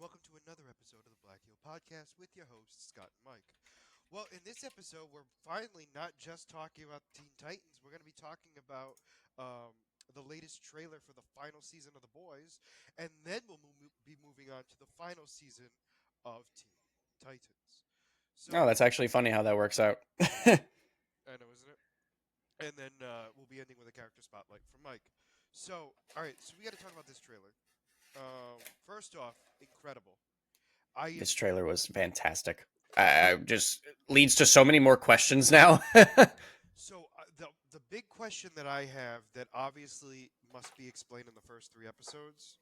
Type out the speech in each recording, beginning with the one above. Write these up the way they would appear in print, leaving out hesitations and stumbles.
welcome to another episode of the Black Heel Podcast with your hosts, Scott and Mike. Well, in this episode, we're finally not just talking about Teen Titans, we're going to be talking about the latest trailer for the final season of The Boys, and then be moving on to the final season of Teen Titans. Oh, So, that's actually funny how that works out. I know, isn't it? And then we'll be ending with a character spotlight from Mike. So, all right, so we got to talk about this trailer. First off, incredible. I This enjoyed. trailer was fantastic. Just leads to so many more questions now. So the big question that I have that obviously must be explained in the first three episodes.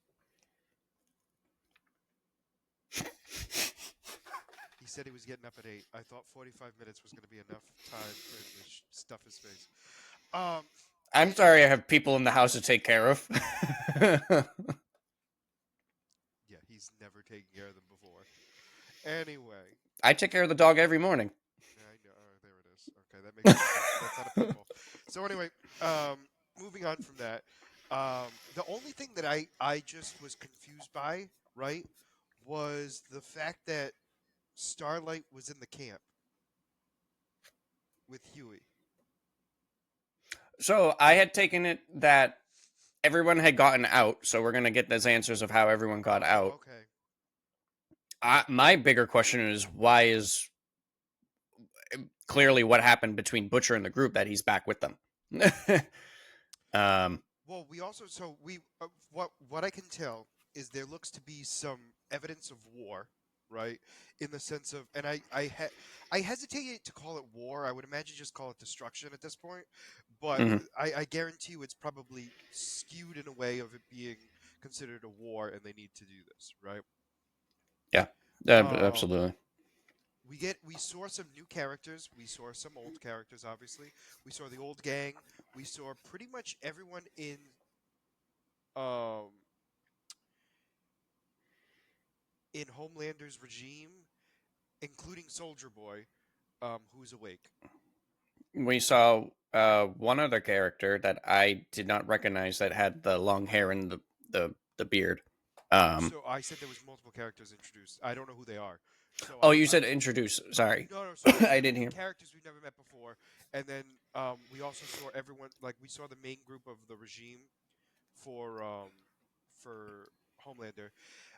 He said he was getting up at 8. I thought 45 minutes was going to be enough time for him to stuff his face. Um, I'm sorry, I have people in the house to take care of. yeah, he's never taken care of them before. Anyway, I take care of the dog every morning. I know. There it is. Okay, that makes sense. That's not a pitbull. So anyway, moving on from that, the only thing that I just was confused by, right, was the fact that Starlight was in the camp with Huey. So I had taken it that everyone had gotten out, so we're gonna get those answers of how everyone got Oh, out. okay. My bigger question is why is clearly what happened between Butcher and the group that he's back with them. um, Well, we also what I can tell is there looks to be some evidence of war, right? In the sense of, and I hesitate to call it war. I would imagine just call it destruction at this point. But mhm. I guarantee you, it's probably skewed in a way of it being considered a war, and they need to do this, right? Yeah, Um, absolutely. we saw some new characters. We saw some old characters. Obviously, we saw the old gang. We saw pretty much everyone um in Homelander's regime, including Soldier Boy, who's awake. We saw one other character that I did not recognize that had the long hair and the beard. Um, So I said there was multiple characters introduced. I don't know who they are. So oh, you said introduce. Sorry, no, no. So we I saw didn't hear. characters we've never met before, and then we also saw everyone. Like we saw the main group of the regime for for Homelander.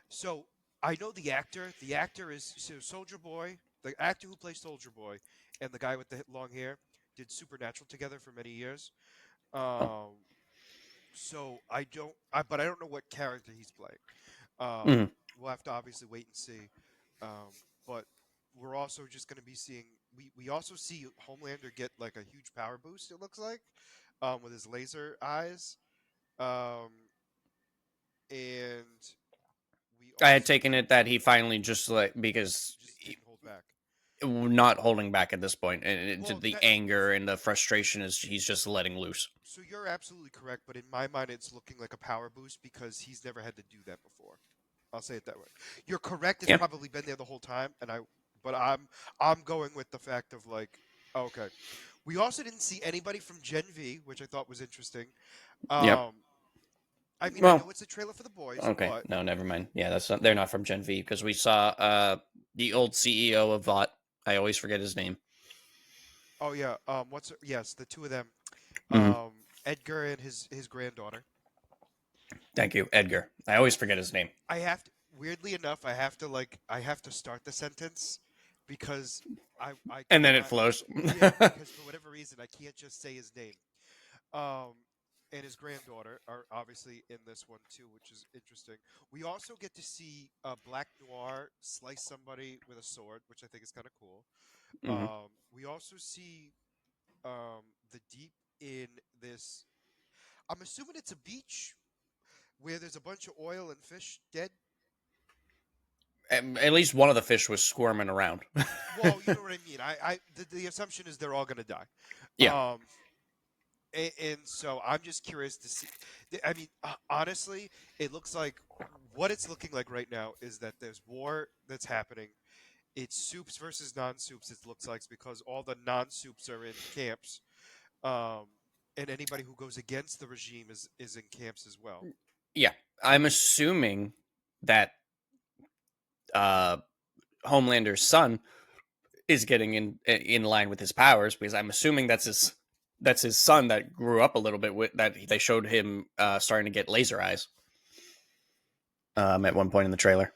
So I know the actor. The actor is so Soldier Boy. The actor who plays Soldier Boy and the guy with the long hair did Supernatural together for many years. Oh, Um, but I don't know what character he's playing. mhm. We'll have to obviously wait and see. But we're also just going to be seeing. We also see Homelander get like a huge power boost. It looks like, with his laser eyes. Um, and we I had also taken it that he finally just like because just didn't hold back. not holding back at this point, and Well, the that anger and the frustration is he's just letting loose. so you're absolutely correct, but in my mind, it's looking like a power boost because he's never had to do that before. I'll say it that way. You're correct. It's Yeah, probably been there the whole time, but I'm going with the fact of like, okay. We also didn't see anybody from Gen V, which I thought was interesting. yeah. Um, I mean, I Well, know it's a trailer for the boys, okay, but no, never mind. Yeah, that's not, they're not from Gen V because we saw the old CEO of Vought. I always forget his name. oh yeah, yes, the two of them, Hmm. Edgar and his granddaughter. Thank you, Edgar. I always forget his name, I have to, weirdly enough, I have to start the sentence because I and then it cannot. flows. Yeah, because for whatever reason I can't just say his name. Um, and his granddaughter are obviously in this one too, which is interesting. We also get to see Black Noir slice somebody with a sword, which I think is kind of cool. Hmm. We also see the Deep in this. I'm assuming it's a beach where there's a bunch of oil and fish dead. At least one of the fish was squirming around. Well, you know what I mean. The assumption is they're all gonna die. Yeah. Um, and so I'm just curious to see. I mean, honestly, it looks like what it's looking like right now is that there's war that's happening. It's soups versus non-soups. It looks like because all the non-soups are in camps, um, and anybody who goes against the regime is in camps as well. Yeah. I'm assuming that uh, Homelander's son is getting in line with his powers, because I'm assuming that's his son that grew up a little bit with that they showed him starting to get laser eyes at one point in the trailer.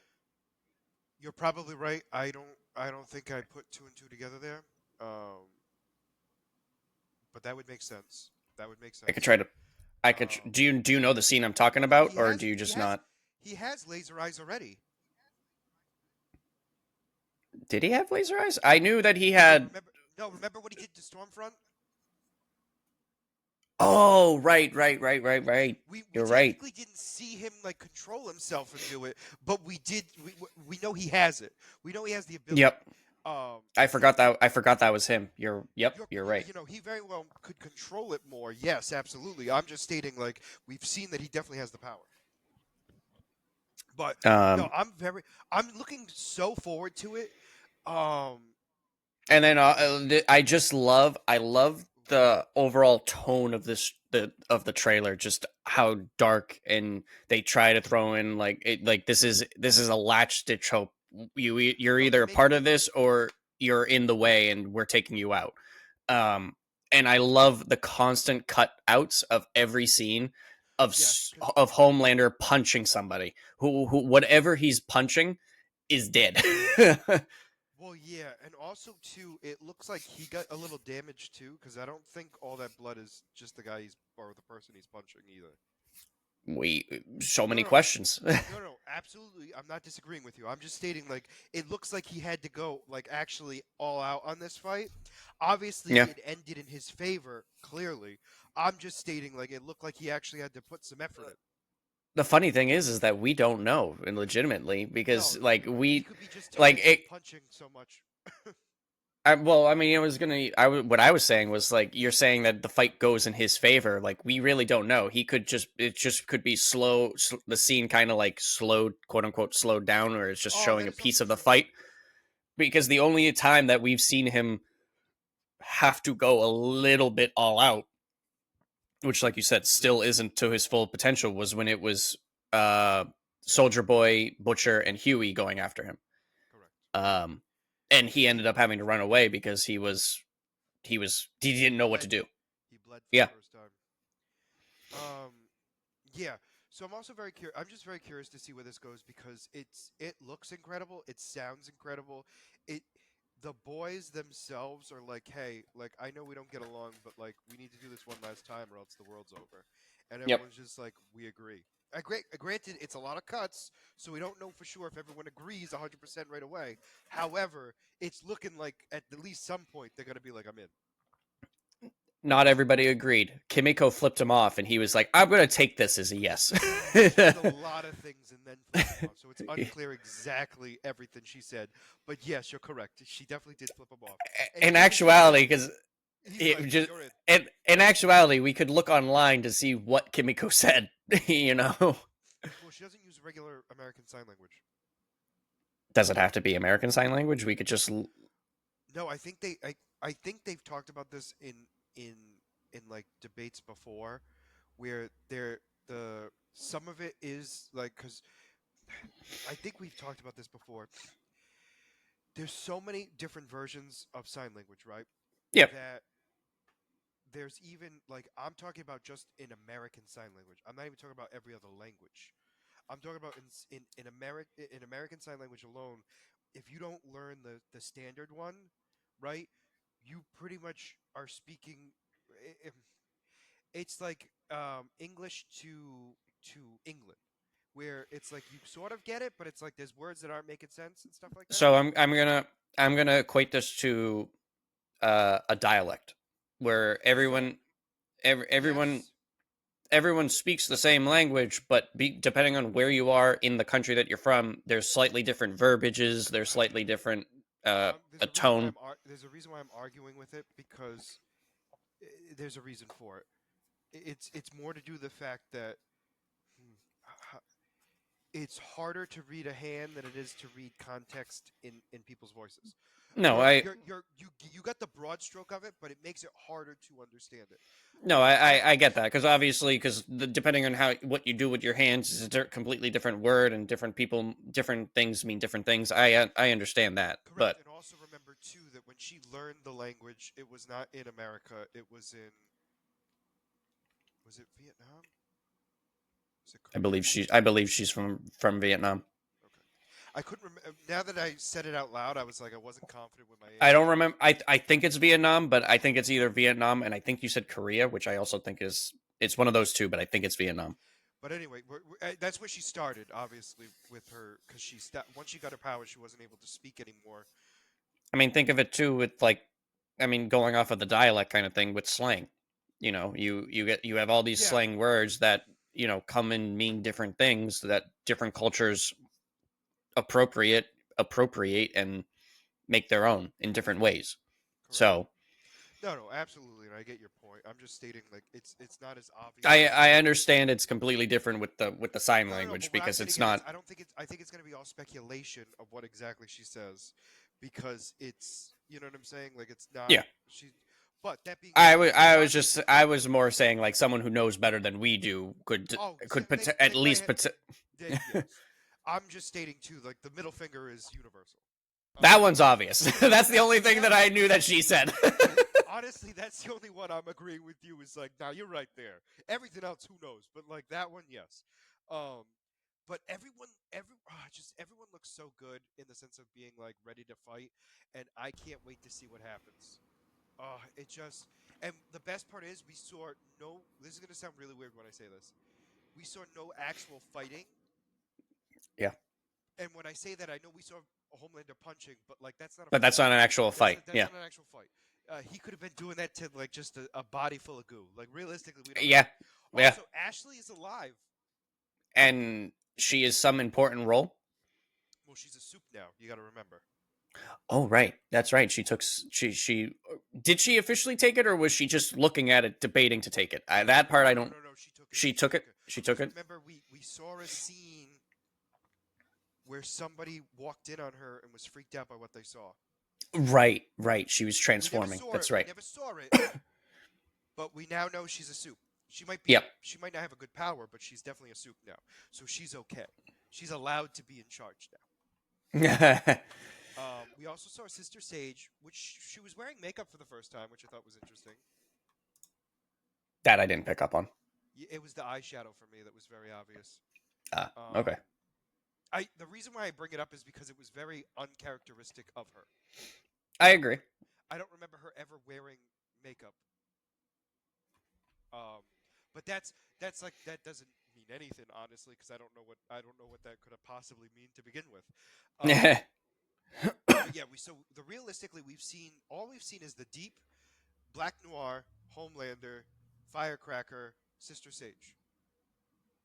You're probably right. I don't think I put two and two together there. Um, but that would make sense. That would make I could sense. try to. I could. Um, Do you know the scene I'm talking no, about, he or has do you he just has not? he has laser eyes already. Did he have laser eyes? I knew that he Yeah, had. remember? No, remember what he did to Stormfront? Oh, right. We You're right. technically didn't see him like control himself and do it, but we did. We know he has it. We know he has the ability. Yep. Um, I yeah, forgot that. I forgot that was him. Yep. you're, You're you right. you know he very well could control it more. Yes, absolutely. I'm just stating like we've seen that he definitely has the power. But no, Um, I'm looking so forward to it. Um, and then I love the overall tone of the trailer, just how dark, and they try to throw in like this is a latch stitch hope. You're no, they either a make it. part of this or you're in the way and we're taking you out. Um, and I love the constant cutouts of every scene Yes, because of Homelander punching somebody who whatever he's punching is dead. well, yeah, and also too, it looks like he got a little damage too, because I don't think all that blood is just the guy he's or the person he's punching either. We so No, many no, no, questions. no, no, absolutely. I'm not disagreeing with you. I'm just stating like it looks like he had to go like actually all out on this fight. Obviously, Yeah. it ended in his favor. Clearly, I'm just stating like it looked like he actually had to put some effort in. The funny thing is that we don't know, and legitimately, No, because no, he we could be just like tired from it. punching so much. Well, I mean, it was gonna. What I was saying was like you're saying that the fight goes in his favor. Like we really don't know. He could just it just could be slow. The scene kind of like slowed, quote unquote, slowed down, or it's just Oh, showing that a is piece also of the true. fight. Because the only time that we've seen him have to go a little bit all out, which, like you said, still Really, isn't to his full potential, was when it was uh, Soldier Boy, Butcher, and Huey going after him. correct. Um, and he He ended up having to run away because he didn't he know what to bled. do. He bled for the Yeah. first time. Um, yeah. So I'm also very curious. I'm just very curious to see where this goes because it looks incredible. It sounds incredible. It the boys themselves are like, hey, like I know we don't get along, but like we need to do this one last time or else the world's over. And Yep. everyone's just like, we agree. Granted, it's a lot of cuts, so we don't know for sure if everyone agrees 100% right away. However, it's looking like at least some point they're gonna be like, I'm in. Not everybody agreed. Kimiko flipped him off, and he was like, "I'm going to take this as a yes." She did a lot of things and then flipped him off, so it's unclear exactly everything she said. But yes, you're correct. She definitely did flip him off, and In he even said actuality, like because he's it like, just "You're in." in actuality, we could look online to see what Kimiko said. you know, Well, she doesn't use regular American Sign Language. does it have to be American Sign Language? We could just No, I think they've talked about this in in like debates before, where the some of it is like because I think we've talked about this before. There's so many different versions of sign language, right? yep. That there's even like I'm talking about just in American Sign Language. I'm not even talking about every other language. I'm talking about in American Sign Language alone. If you don't learn the standard one, right, you pretty much are speaking. It's like English to England, where it's like you sort of get it, but it's like there's words that aren't making sense and stuff like that. So I'm gonna equate this to a dialect where So everyone yes, everyone speaks the same language, but depending on where you are in the country that you're from, there's slightly different verbiages. There's slightly different there's a a reason why tone. there's a reason why I'm arguing with it because there's a reason for it. It's more to do the fact that hmm, it's harder to read a hand than it is to read context in people's voices. No, I You got the broad stroke of it, but it makes it harder to understand it. no, I I get that because obviously, because depending on how what you do with your hands is a completely different word, and different people, different things mean different things. I understand that, correct, but and also remember too that when she learned the language, it was not in America. It was in, was it Vietnam? Was it Korea? I believe she's from Vietnam. Okay, I couldn't remember. Now that I said it out loud, I was like I wasn't confident with my I don't answer. remember. I think it's Vietnam, but I think it's either Vietnam and I think you said Korea, which I also think is it's one of those two, but I think it's Vietnam. But anyway, that's where she started, obviously, with her because once she got her power, she wasn't able to speak anymore. I mean, think of it too with like, I mean, going off of the dialect kind of thing with slang. You know, you have all these Yeah, slang words that come and mean different things that different cultures appropriate appropriate and make their own in different ways. correct. So No, no, absolutely, and I get your point. I'm just stating like it's not as obvious I as. understand it's completely different with the sign No, no, no. language But what I'm because getting it's at is not. I don't think it's. I think it's going to be all speculation of what exactly she says, because it's. You know what I'm saying? Like it's not. Yeah, She. But that being said, regardless. I was more saying like someone who knows better than we do Oh, at then go least ahead. Yes. I'm just stating too. Like the middle finger is universal. that Um. one's obvious. That's the only thing That that one. I knew that she said. Honestly, that's the only one I'm agreeing with you. Is like, now you're right there. Everything else, who knows? But like that one, yes. Um, but just everyone looks so good in the sense of being like ready to fight, and I can't wait to see what happens. It just, and the best part is we saw no. This is gonna sound really weird when I say this. We saw no actual fighting, Yeah, and when I say that, I know we saw a Homelander punching, but like that's not a but that's fight. not an actual fight. That's Yeah, not an actual fight. He could have been doing that to like just a body full of goo. Like realistically, we don't know. yeah, yeah. Also, Ashley is alive. And she is some important role. Well, she's a soup now. You got to remember. Oh, right. That's right. She did she officially take it or was she just looking at it debating to take it? That part No, I no, don't. no, no. She took it. She She took it. took it. She took Because it. remember, we saw a scene where somebody walked in on her and was freaked out by what they saw. Right, right. She was We never transforming. saw it. That's We right. never saw it. But we now know she's a soup. She might be. Yep. She might not have a good power, but she's definitely a soup now. So she's okay. She's allowed to be in charge now. That We also saw Sister Sage, which she was wearing makeup for the first time, which I thought was interesting. I didn't pick up on. It was the eyeshadow for me that was very obvious. Okay. Um, I the reason why I bring it up is because it was very uncharacteristic of her. I agree. I don't remember her ever wearing makeup. Um, but that's like that doesn't mean anything honestly because I don't know what that could have possibly mean to begin with. Um, but yeah, we so the realistically we've seen is the deep Black Noir, Homelander, Firecracker, Sister Sage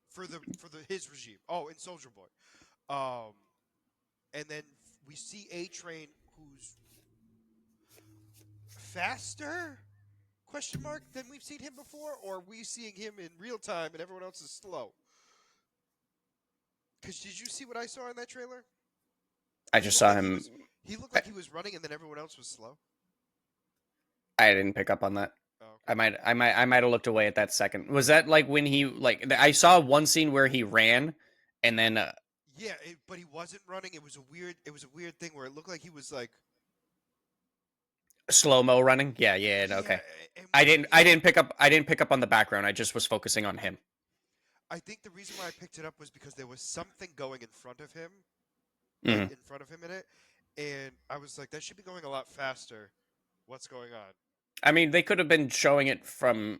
for the his regime. Oh, and Soldier Boy. Um, and then we see A Train, who's faster? Question mark than we've seen him before, or are we seeing him in real time and everyone else is slow? Because did you see what I saw in that trailer? I He just looked saw like he him. was he looked like he was running, and then everyone else was slow. I didn't pick up on that. Oh, okay. I might have looked away at that second. Was that like when he like I saw one scene where he ran and then Yeah, but he wasn't running. It was a weird thing where it looked like he was like, slow mo running? Yeah, yeah, yeah, yeah, okay. and we didn't get. I didn't pick up on the background. I just was focusing on him. I think the reason why I picked it up was because there was something going in front of him, like Hmm. in front of him in it, and I was like, that should be going a lot faster. What's going on? I mean, they could have been showing it from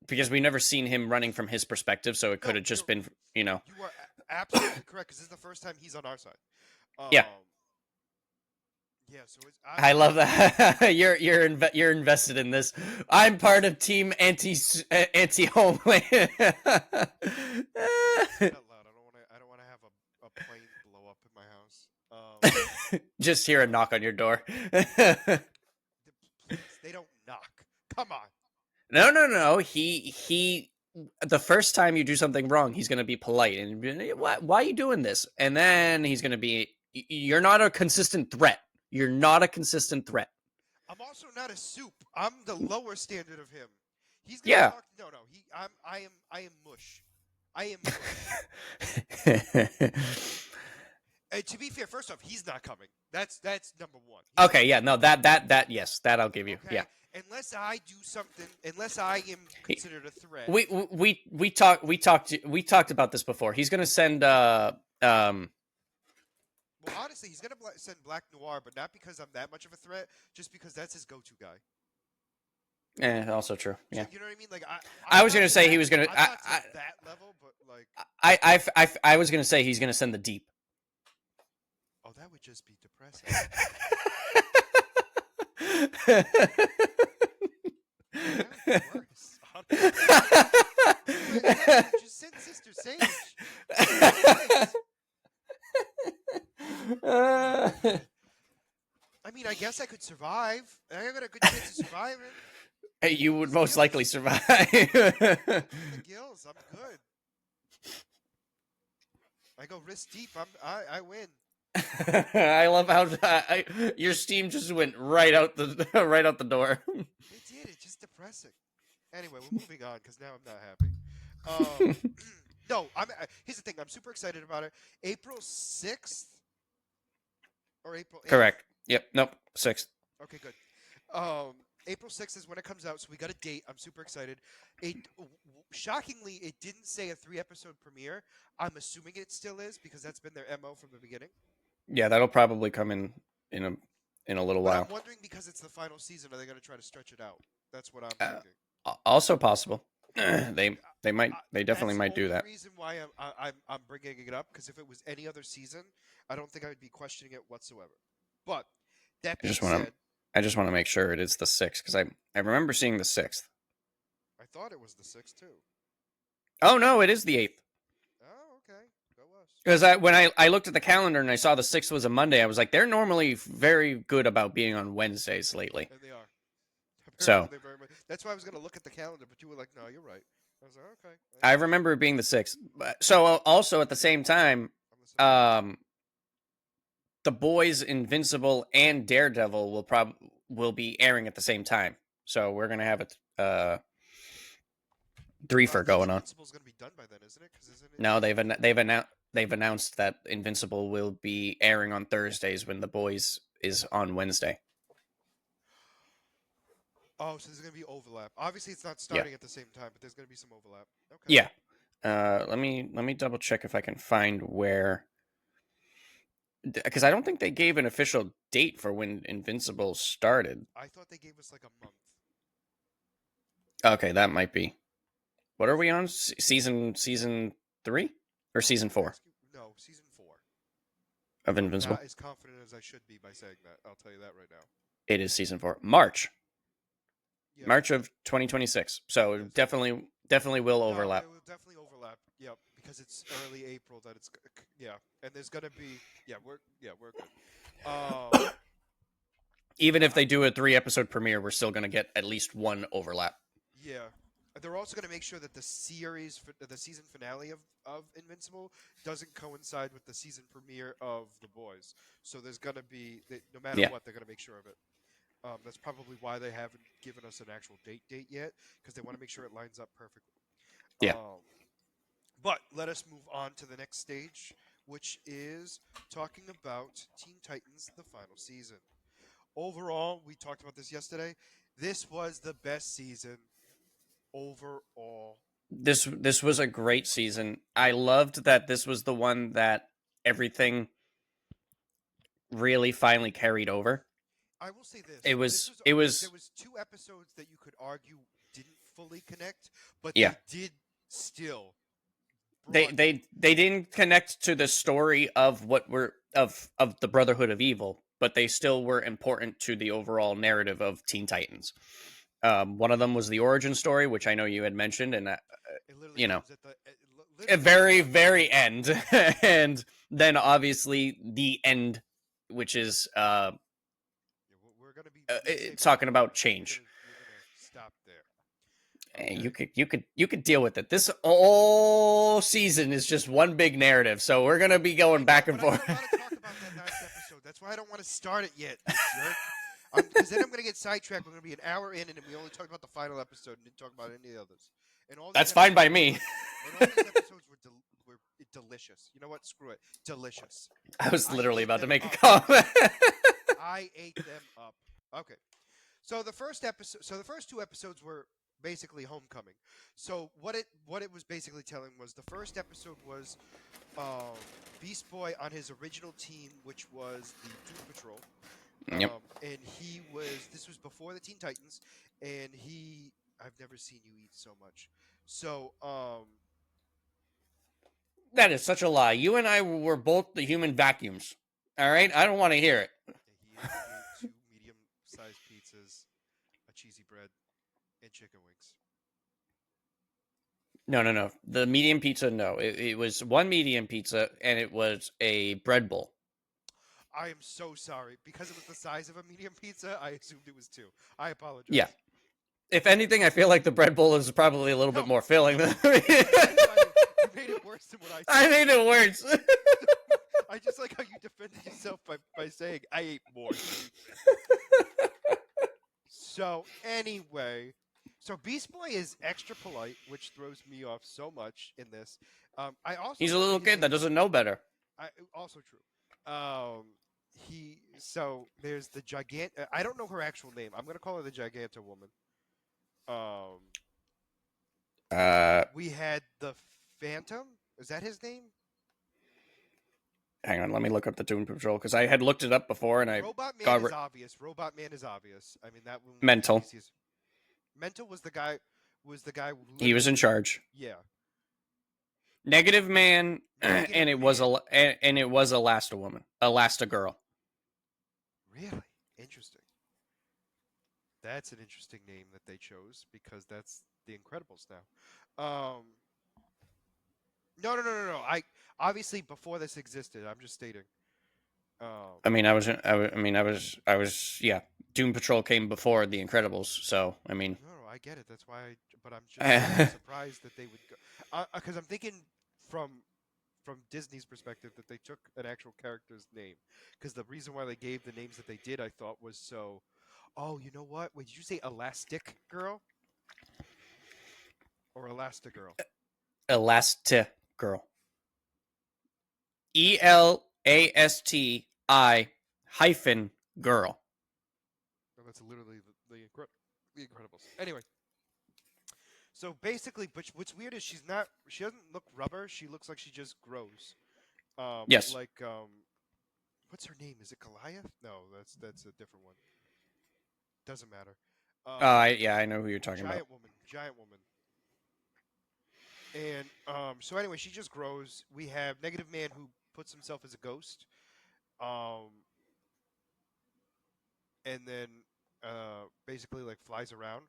because we never seen him running from his perspective, so it could No, have just been, you are absolutely correct because this is the first time he's on our side. yeah. Um, yeah, so I I'm love that you're invested in this. I'm part of Team Anti Homeland. say it out loud. I don't want to have a plane blow up in my house. Just hear a knock on your door. Please, they don't knock. Come on. No, no, no. He. the first time you do something wrong, he's going to be polite and be, why are you doing this? And then he's going to be, you're not a consistent threat. You're not a consistent threat. I'm also not a soup. I'm the lower standard of him. He's gonna Yeah. talk. No, no. I am mush. I am mush. And to be fair, first off, he's not coming. That's number one. He's not Okay, yeah, coming. no, that yes, that I'll give you. Yeah. Okay. Unless I do something, unless I am He- considered a threat. we talked about this before. He's going to send Well, honestly, he's gonna send Black Noir, but not because I'm that much of a threat. Just because that's his go-to guy. also true. Yeah. You know what I mean? Like I I'm was not going to to say that. he was going I'm to not to that level, but like, I was going to say he's going to send the deep. oh, that would just be depressing. That would be worse. Honestly. No, just send Sister Sage. Please. I mean, I guess I could survive. I got a good chance of surviving. You would most Skills. likely survive. The gills. I'm good. I go wrist deep. I win. I love how your steam just went right out the right out the door. It did. It's just depressing. Anyway, we're moving on because now I'm not happy. No, here's the thing. I'm super excited about it. April 6th or April 8th. Correct. Yep. Nope. 6th. Okay, good. April 6th is when it comes out, so we got a date. I'm super excited. Shockingly, it didn't say a 3-episode premiere. I'm assuming it still is because that's been their MO from the beginning. Yeah, that'll probably come in a little But while. I'm wondering because it's the final season, are they going to try to stretch it out? That's what I'm Uh, thinking. Also possible. They might. They definitely That's might the do only that. reason why I'm bringing it up because if it was any other season, I don't think I would be questioning it whatsoever. But that I being just want to. said, I just want to make sure it is the 6th because I remember seeing the 6th. I thought it was the 6th too. Oh no, it is the 8th. Oh, okay. Go us. Because when I looked at the calendar and I saw the 6th was a Monday, I was like, they're normally very good about being on Wednesdays lately. And they are. So Apparently, very much. That's why I was going to look at the calendar, but you were like, "No, you're right." I was like, "Okay." I remember it being the 6th. So also at the same time, I'm listening. The Boys, Invincible, and Daredevil will be airing at the same time. So we're gonna have a threefer going on. Invincible's going to be done by then, isn't it? Because isn't it? No, they've announced that Invincible will be airing on Thursdays when The Boys is on Wednesday. Oh, so there's going to be overlap. Obviously, it's not starting at the same time, but there's going to be some overlap. Okay. Yeah. Let me double check if I can find where, because I don't think they gave an official date for when Invincible started. I thought they gave us like a month. Okay, that might be. What are we on? Season 3 or season 4 No, season 4. of Invincible? Not as confident as I should be by saying that. I'll tell you that right now. It is season 4. March. Yeah. March of 2026. So Yes. definitely will overlap. No, it will definitely overlap. Yep, because it's early April that it's and there's gonna be we're good. Even if they do a 3-episode premiere, we're still gonna get at least one overlap. Yeah, they're also gonna make sure that the season finale of Invincible doesn't coincide with the season premiere of The Boys. So there's gonna be no matter what, they're gonna make sure of it. That's probably why they haven't given us an actual date yet, because they want to make sure it lines up perfectly. Yeah. But let us move on to the next stage, which is talking about Teen Titans, the final season. Overall, we talked about this yesterday. This was the best season overall. This was a great season. I loved that this was the one that everything really finally carried over. I will say this. It was there was 2 episodes that you could argue didn't fully connect, but they did still. They didn't connect to the story of of the Brotherhood of Evil, but they still were important to the overall narrative of Teen Titans. One of them was the origin story, which I know you had mentioned, and at very, very end, and then obviously the end, which is we're gonna be talking about change. We're gonna stop there. You Okay. could deal with it. This whole season is just one big narrative, so we're gonna be I going know, back and but I got forth. a lot to talk about that last episode. That's why I don't want to start it yet, you jerk. Because then I'm going to get sidetracked. We're going to be an hour in, and we only talked about the final episode and didn't talk about any of the others. And all these That's fine by episodes me. were, and all these episodes were delicious. You know what? Screw it. Delicious. I was I literally ate about to them make a up. comment. I ate them up. Okay. So the first two episodes were basically Homecoming. So what it was basically telling was the first episode was Beast Boy on his original team, which was the Doom Patrol. Yep, And he was this was before the Teen Titans, and I've never seen you eat so much. So that is such a lie. You and I were both the human vacuums. All right, I don't want to hear it. he ate two medium-sized pizzas, a cheesy bread, and chicken wings. No, no, no. The medium pizza, no. It was one medium pizza, and it was a bread bowl. I am so sorry because it was the size of a medium pizza. I assumed it was two. I Yeah. apologize. If anything, I feel like the bread bowl is probably a little bit No, more filling than. you made it worse than what I I said. made it worse. I just like how you defended yourself by saying I ate more. So anyway, so Beast Boy is extra polite, which throws me off so much in this. I also He's a learned little his kid that age. doesn't know better. Also true. There's the gigant. I don't know her actual name. I'm gonna call her the Giganta woman. Um, Uh, we had the Phantom. Is that his name? Hang on, let me look up the Doom Patrol because I had looked it up before and I Robot Man got is obvious. Robot Man is obvious. I mean that one was the mental. easiest. Mental was the guy. Was the guy who He was in literally? charge. Yeah. Negative Man, Negative and it was Man. and it was Elasta woman, Elasta girl. Really interesting. That's an interesting name that they chose because that's the Incredibles now. No, no, no, no, no. I obviously before this existed. I'm just stating. Um, I mean, I was. Yeah, Doom Patrol came before the Incredibles, so I mean, no, no, I get it. That's why. But I'm just saying. I'm surprised that they would go because I'm thinking from Disney's perspective that they took an actual character's name because the reason why they gave the names that they did, I thought was so. Oh, you know what? Wait, did you say Elastic Girl or Elastigirl? Elasta girl. ELASTI hyphen girl. No, that's literally the Incredibles. Anyway, so basically, but what's weird is she's not. She doesn't look rubber. She looks like she just grows. Yes. What's her name? Is it Goliath? No, that's a different one. Doesn't matter. Yeah, I know who you're talking about. Giant woman. And so anyway, she just grows. We have Negative Man who puts himself as a ghost. Um, and then basically like flies around,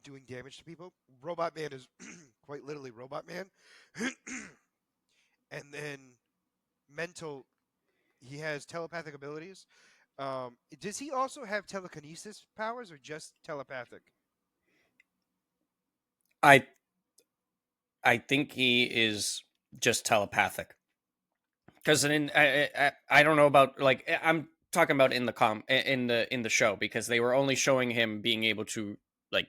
doing damage to people. Robot Man is quite literally Robot Man. And then Mental, he has telepathic abilities. Does he also have telekinesis powers or just telepathic? I I think he is just telepathic. Because I don't know about like I'm talking about in the show because they were only showing him being able to like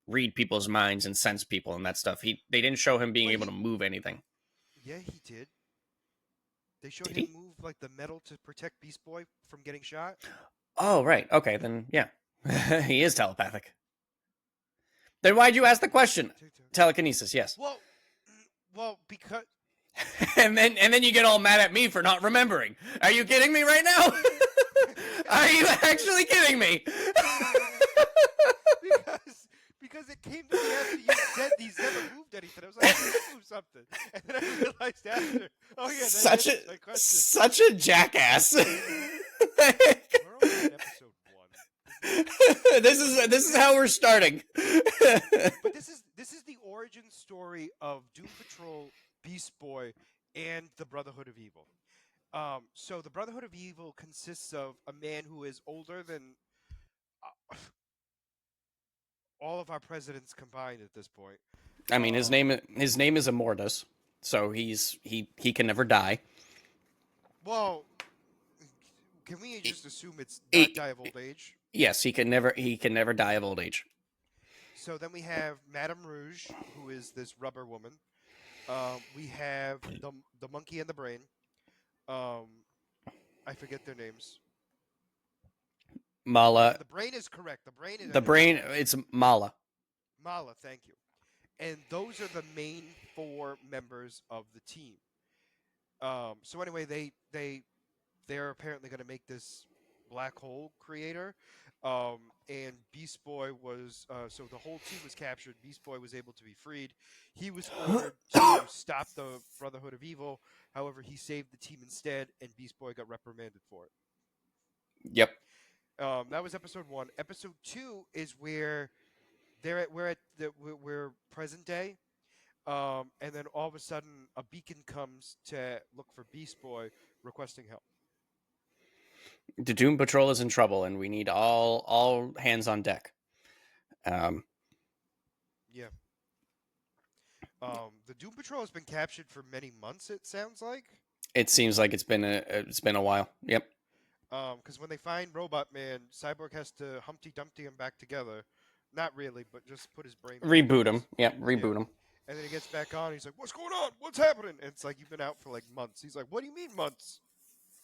read people's minds and sense people and that stuff. They didn't show him being But able to move anything. yeah, he did. They showed Did him he? move like the metal to protect Beast Boy from getting shot. Oh right, okay then yeah, he is telepathic. Then why'd you ask the question? Telekinesis, yes. Well, well, because And then you get all mad at me for not remembering. Are you kidding me right now? Are you actually kidding me? because because it came to me after you said he's never moved anything. I was like, he did move something, and then I realized after, oh yeah, that such a answers my question. such a jackass. We're only on episode one. This is how we're starting. But this is the origin story of Doom Patrol, Beast Boy, and the Brotherhood of Evil. So the Brotherhood of Evil consists of a man who is all of our presidents combined at this point. I mean, Um, his name is Immortus, so he can never die. well, can we just assume it's not He, die of old age? yes, he can never die of old age. So then we have Madame Rouge, who is this rubber woman. We have the monkey and the brain. Um, I forget their names. Mala, The brain is correct. The brain is, the brain, it's Mala. Mala. Thank you. And those are the main four members of the team. So anyway, they're apparently going to make this black hole creator. And Beast Boy was so the whole team was captured. Beast Boy was able to be freed. He was ordered to stop the Brotherhood of Evil. However, he saved the team instead, and Beast Boy got reprimanded for it. Yep. That was episode 1. Episode 2 is where we're present day. And then all of a sudden, a beacon comes to look for Beast Boy, requesting help. The Doom Patrol is in trouble, and we need all hands on deck. Yeah. The Doom Patrol has been captured for many months. It sounds like. It seems like it's been a while. Yep. Because when they find Robot Man, Cyborg has to Humpty Dumpty him back together. Not really, but just put his brain. Reboot him. Yep. Reboot him. And then he gets back on. He's like, "What's going on? What's happening?" And it's like, "You've been out for like months." He's like, "What do you mean months?"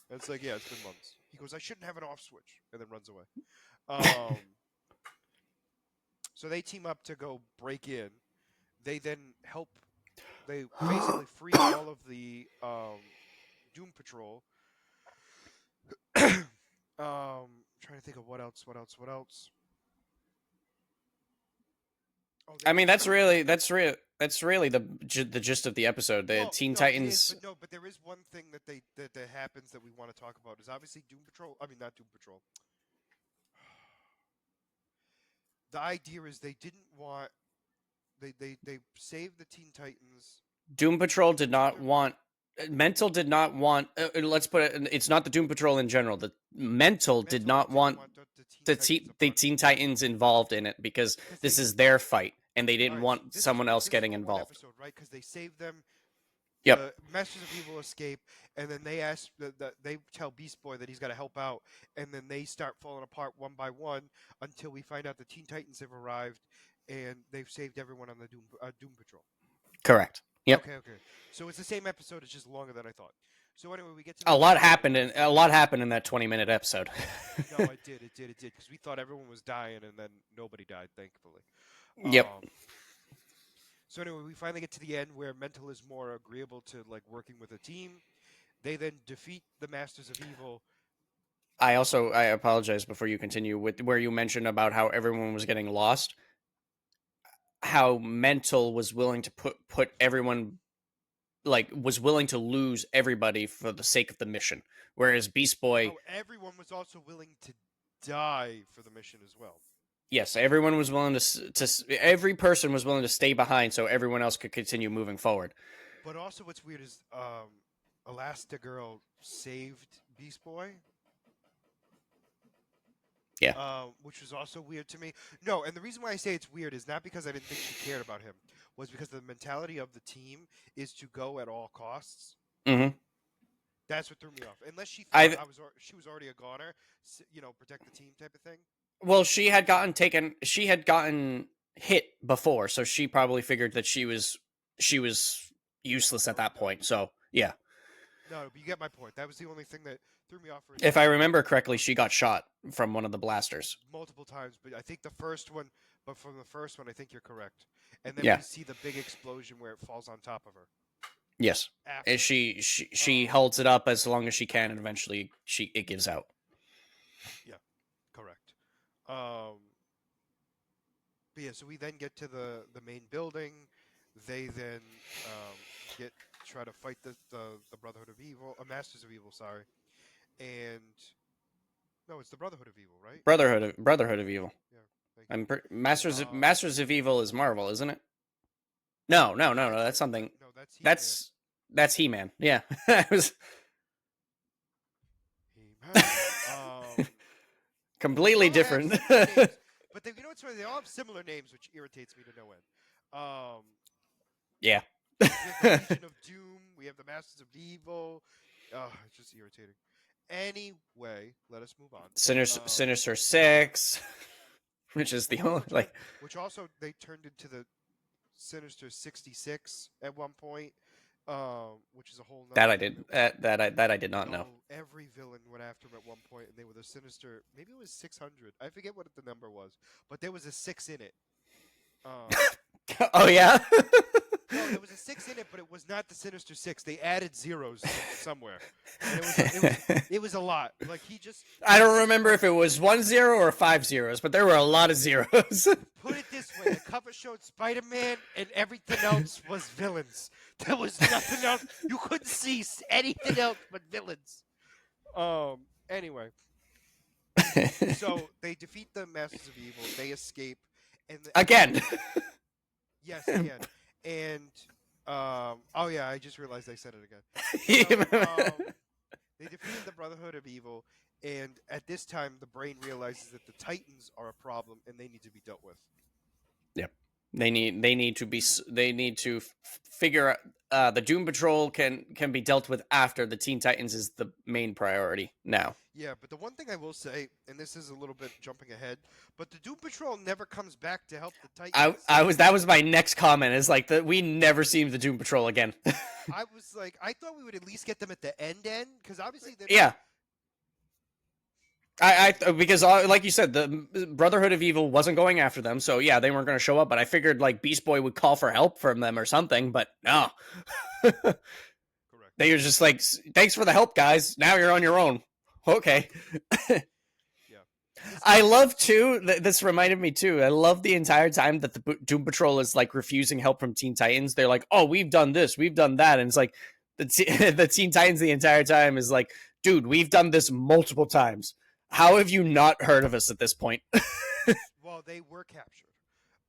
And it's like, "Yeah, it's been months." He goes, "I shouldn't have an off switch," and then runs away. So they team up to go break in. They then help. They basically free all of the Doom Patrol. Trying to think of what else. Oh, I mean, that's really the gist of the episode. The Teen Titans. But there is one thing that happens that we want to talk about. Is obviously Doom Patrol. I mean, not Doom Patrol. The idea is they didn't want. They saved the Teen Titans. Doom Patrol did not want. Mental did not want. Let's put it. It's not the Doom Patrol in general. The Mental did not want the Teen Titans involved in it because this is their fight, and they didn't want someone else getting involved. Episode, right? Because they saved them. Yep. The Masters of Evil escape, and then they ask. They tell Beast Boy that he's got to help out, and then they start falling apart one by one until we find out the Teen Titans have arrived, and they've saved everyone on the Doom Patrol. Correct. Yep. Okay. So it's the same episode. It's just longer than I thought. So anyway, we get to a lot happened in that 20-minute episode. No, it did, because we thought everyone was dying, and then nobody died, thankfully. Yep. So anyway, we finally get to the end where Mental is more agreeable to like working with a team. They then defeat the Masters of Evil. I apologize before you continue with where you mentioned about how everyone was getting lost. How Mental was willing to put everyone, like, was willing to lose everybody for the sake of the mission, whereas Beast Boy, everyone was also willing to die for the mission as well. Yes, everyone was willing to every person was willing to stay behind so everyone else could continue moving forward. But also, what's weird is Elastigirl saved Beast Boy. Yeah. Which was also weird to me. No, and the reason why I say it's weird is not because I didn't think she cared about him. Was because the mentality of the team is to go at all costs. Mm-hmm. That's what threw me off. Unless she thought she was already a goner, protect the team type of thing. Well, she had gotten hit before, so she probably figured that she was useless at that point. So, yeah. No, but you get my point. That was the only thing that threw me off. If I remember correctly, she got shot from one of the blasters. Multiple times, but I think from the first one, I think you're correct. And then we see the big explosion where it falls on top of her. Yes. And she holds it up as long as she can, and eventually it gives out. Yeah, correct. But yeah, so we then get to the main building. They then try to fight the Brotherhood of Evil, Masters of Evil, sorry. And no, it's the Brotherhood of Evil, right? Brotherhood of Evil. Yeah. Masters of Evil is Marvel, isn't it? No. That's something. No, that's He-Man. Yeah, it was He-Man. completely different. But they, you know what's funny? They all have similar names, which irritates me to no end. Yeah. Like we have the Legion of Doom, we have the Masters of Evil. It's just irritating. Anyway, let us move on. Sinister Six, which is the only like Which also they turned into the Sinister 66 at one point, which is a whole nother that I thing. did that I did not know. Oh, every villain went after him at one point, and they were the Sinister. Maybe it was 600. I forget what the number was, but there was a six in it. Um, Oh yeah. no, there was a six in it, but it was not the Sinister Six. They added zeros somewhere, and it was a lot. Like I don't remember if it was 1-0 or 5 zeros, but there were a lot of zeros. put it this way: the cover showed Spider-Man, and everything else was villains. There was nothing else. You couldn't see anything else but villains. Anyway, so they defeat the Masters of Evil. They escape, and Again. yes, again, and oh yeah, I just realized I said it again. So they defeated the Brotherhood of Evil, and at this time, the Brain realizes that the Titans are a problem and they need to be dealt with. Yep. They need to figure the Doom Patrol can be dealt with after the Teen Titans is the main priority now. Yeah, but the one thing I will say, and this is a little bit jumping ahead, but the Doom Patrol never comes back to help the Titans. I was that was my next comment is like that we never see the Doom Patrol again. I was like, I thought we would at least get them at the end, because obviously they're Yeah. Because like you said, the Brotherhood of Evil wasn't going after them, so yeah, they weren't going to show up. But I figured like Beast Boy would call for help from them or something. But no, correct. they were just like, "Thanks for the help, guys. Now you're on your own." Okay. Yeah. I love too. This reminded me too. I love the entire time that the Doom Patrol is like refusing help from Teen Titans. They're like, "Oh, we've done this, we've done that," and it's like the Teen Titans the entire time is like, "Dude, we've done this multiple times. How have you not heard of us at this point?" Well, they were captured.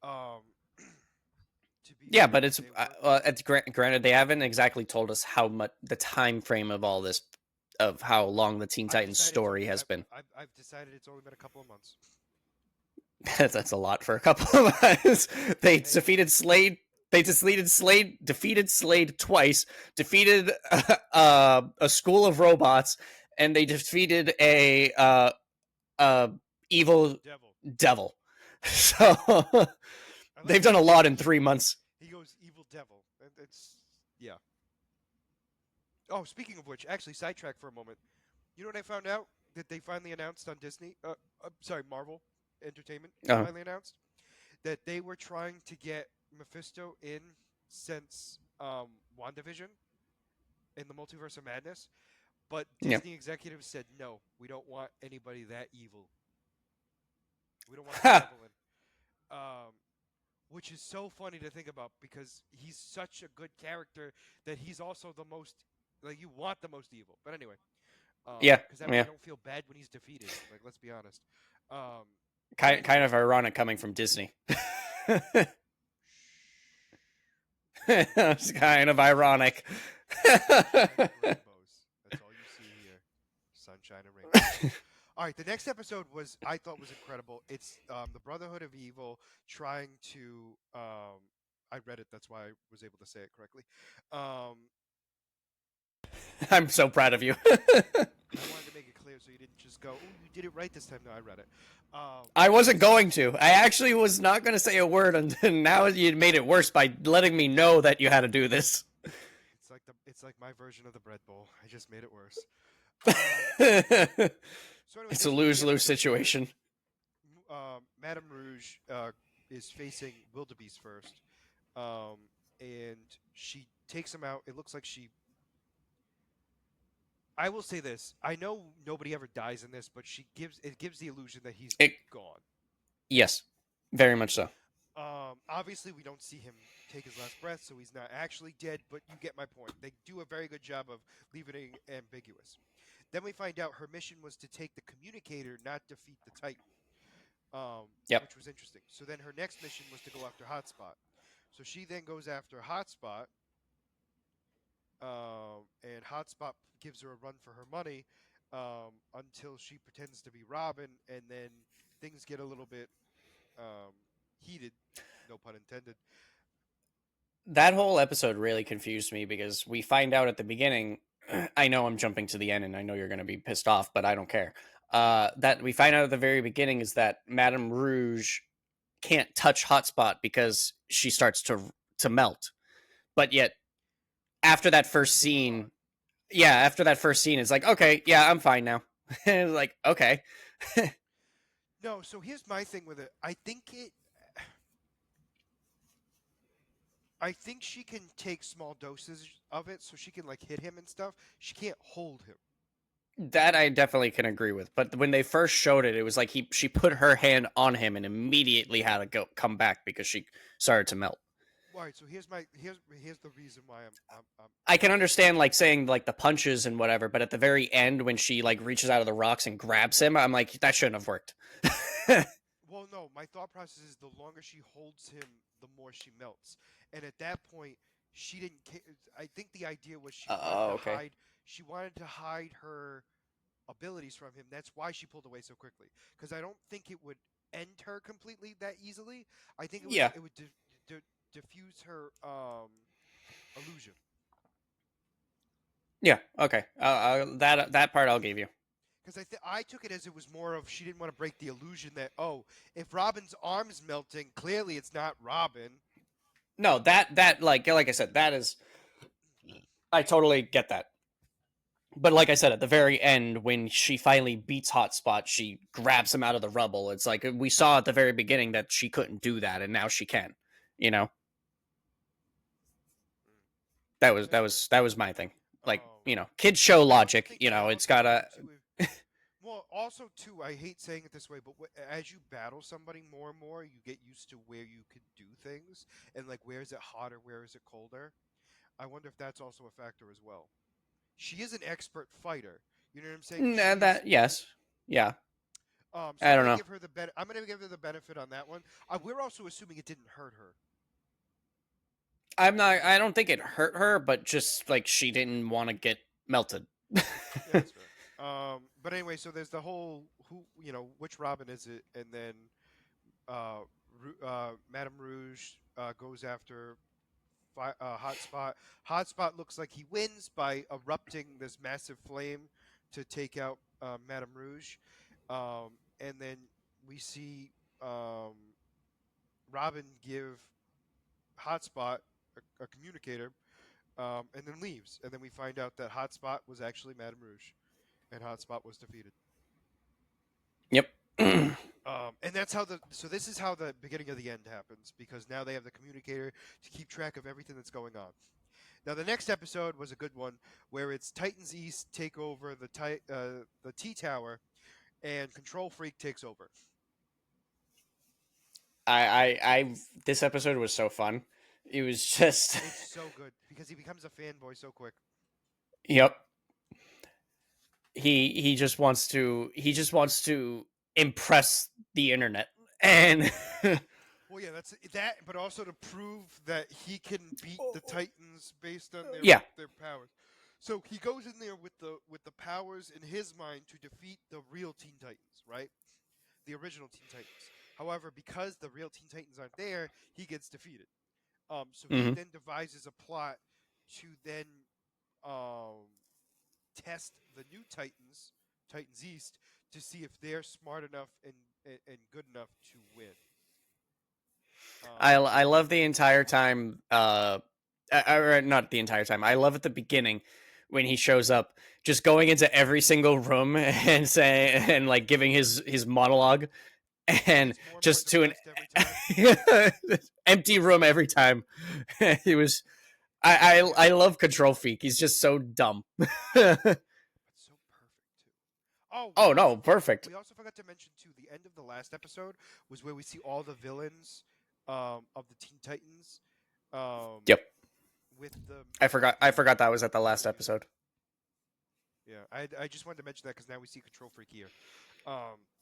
Um, to be Yeah, fair, but it's they were. granted they haven't exactly told us how much the time frame of all this, of how long the Teen I've Titans decided it's story only. has been. I've decided it's only been a couple of months. That's a lot for a couple of months. They Hey, defeated Slade. They defeated Slade twice, defeated a school of robots, and they defeated a evil devil. devil. So I like they've how done he a goes lot in evil. 3 months. He goes evil devil. It's yeah. Oh, speaking of which, actually, sidetrack for a moment. You know what I found out? That they finally announced on Disney. Sorry, Marvel Entertainment Oh, finally announced that they were trying to get Mephisto in since WandaVision in the Multiverse of Madness, but yeah. Disney executives said no, we don't want anybody that evil. We don't want the Ha! devil in. Which is so funny to think about because he's such a good character that he's also the most like you want the most evil. But anyway, Yeah, because that way yeah. you don't feel bad when he's defeated. Like let's be honest. Um, but Kind anyway, of ironic coming from Disney. shh. It's kind of ironic. Sunshine and rainbows. That's all you see here. Sunshine and rainbows. All right, the next episode was I thought was incredible. It's the Brotherhood of Evil trying to. I read it. That's why I was able to say it correctly. Um, I'm so proud of you. I wanted to make it clear so you didn't just go, "Oh, you did it right this time." No, I read it. I wasn't going to. I actually was not going to say a word, and now you made it worse by letting me know that you had to do this. It's like my version of the bread bowl. I just made it worse. So anyway, It's a this week lose lose situation. Madame Rouge is facing Wildebeest first, um, and she takes him out. It looks like she. I will say this: I know nobody ever dies in this, but it gives the illusion that he's It, gone. yes, very much so. Obviously, we don't see him take his last breath, so he's not actually dead. But you get my point. They do a very good job of leaving it ambiguous. Then we find out her mission was to take the communicator, not defeat the Titan, Yep. which was interesting. So then her next mission was to go after Hotspot. So she then goes after Hotspot, and Hotspot gives her a run for her money until she pretends to be Robin, and then things get a little bit. um, heated, no pun intended. That whole episode really confused me because we find out at the beginning. I know I'm jumping to the end, and I know you're going to be pissed off, but I don't care. That we find out at the very beginning is that Madame Rouge can't touch Hotspot because she starts to melt. But yet, after that Because first she's a frog. scene, yeah, after that first scene, it's like, okay, yeah, I'm fine now. Like, okay, No, so here's my thing with it. I think she can take small doses of it, so she can like hit him and stuff. She can't hold him. that I definitely can agree with. But when they first showed it, it was like she put her hand on him and immediately had to go come back because she started to melt. All right, so here's the reason why I'm I can understand like saying like the punches and whatever, but at the very end when she like reaches out of the rocks and grabs him, I'm like that shouldn't have worked. well, no, my thought process is the longer she holds him, the more she melts. And at that point, she didn't. I think the idea was she wanted Oh, to okay. hide. She wanted to hide her abilities from him. That's why she pulled away so quickly. Because I don't think it would end her completely that easily. I think Yeah, it would diffuse her illusion. yeah, okay. That part I'll give you. Because I took it as it was more of she didn't want to break the illusion that, oh, if Robin's arm's melting, clearly it's not Robin. No, that like I said, that is I totally get that. But like I said, at the very end, when she finally beats Hotspot, she grabs him out of the rubble. It's like we saw at the very beginning that she couldn't do that, and now she can. You know, That's fair. that was my thing. Like Um, kids show logic. I It's also think gotta. too. Well, also too, I hate saying it this way, but as you battle somebody more and more, you get used to where you can do things and like where is it hotter, where is it colder. I wonder if that's also a factor as well. She is an expert fighter. You know what I'm saying? She Nah, is. that yes, yeah. So I I'm don't gonna know. give her the I'm gonna give her the benefit on that one. We're also assuming it didn't hurt her. I'm not. I don't think it hurt her, but just like she didn't want to get melted. Yeah, that's fair. But anyway, so there's the whole which Robin is it, and then uh, Madame Rouge goes after Hotspot. Hotspot looks like he wins by erupting this massive flame to take out Madame Rouge, and then we see um, Robin give Hotspot a communicator, and then leaves, and then we find out that Hotspot was actually Madame Rouge, and Hotspot was defeated. Yep. And that's how this is how the beginning of the end happens because now they have the communicator to keep track of everything that's going on. Now the next episode was a good one where it's Titans East take over the T Tower and Control Freak takes over. I this episode was so fun. It was just, It's so good because he becomes a fanboy so quick. yep. He just wants to impress the internet, and Well, yeah, that's that, but also to prove that he can beat the Titans based on yeah. their powers. So he goes in there with the powers in his mind to defeat the real Teen Titans, right? The original Teen Titans. However, because the real Teen Titans aren't there, he gets defeated. So he Hmm. then devises a plot to then um, test the new Titans, Titans East, to see if they're smart enough and good enough to win. Um, I love the entire time. Or not the entire time. I love at the beginning when he shows up, just going into every single room and saying and like giving his monologue, and and it's more and more just to an depressed every time. empty room every time. He was. Yeah, I love Control Freak. He's just so dumb. it's so perfect too. Oh, Oh no, perfect. we also forgot to mention too. The end of the last episode was where we see all the villains of the Teen Titans um, Yep. with the I forgot that was at the last music. episode. Yeah, I just wanted to mention that because now we see Control Freak here,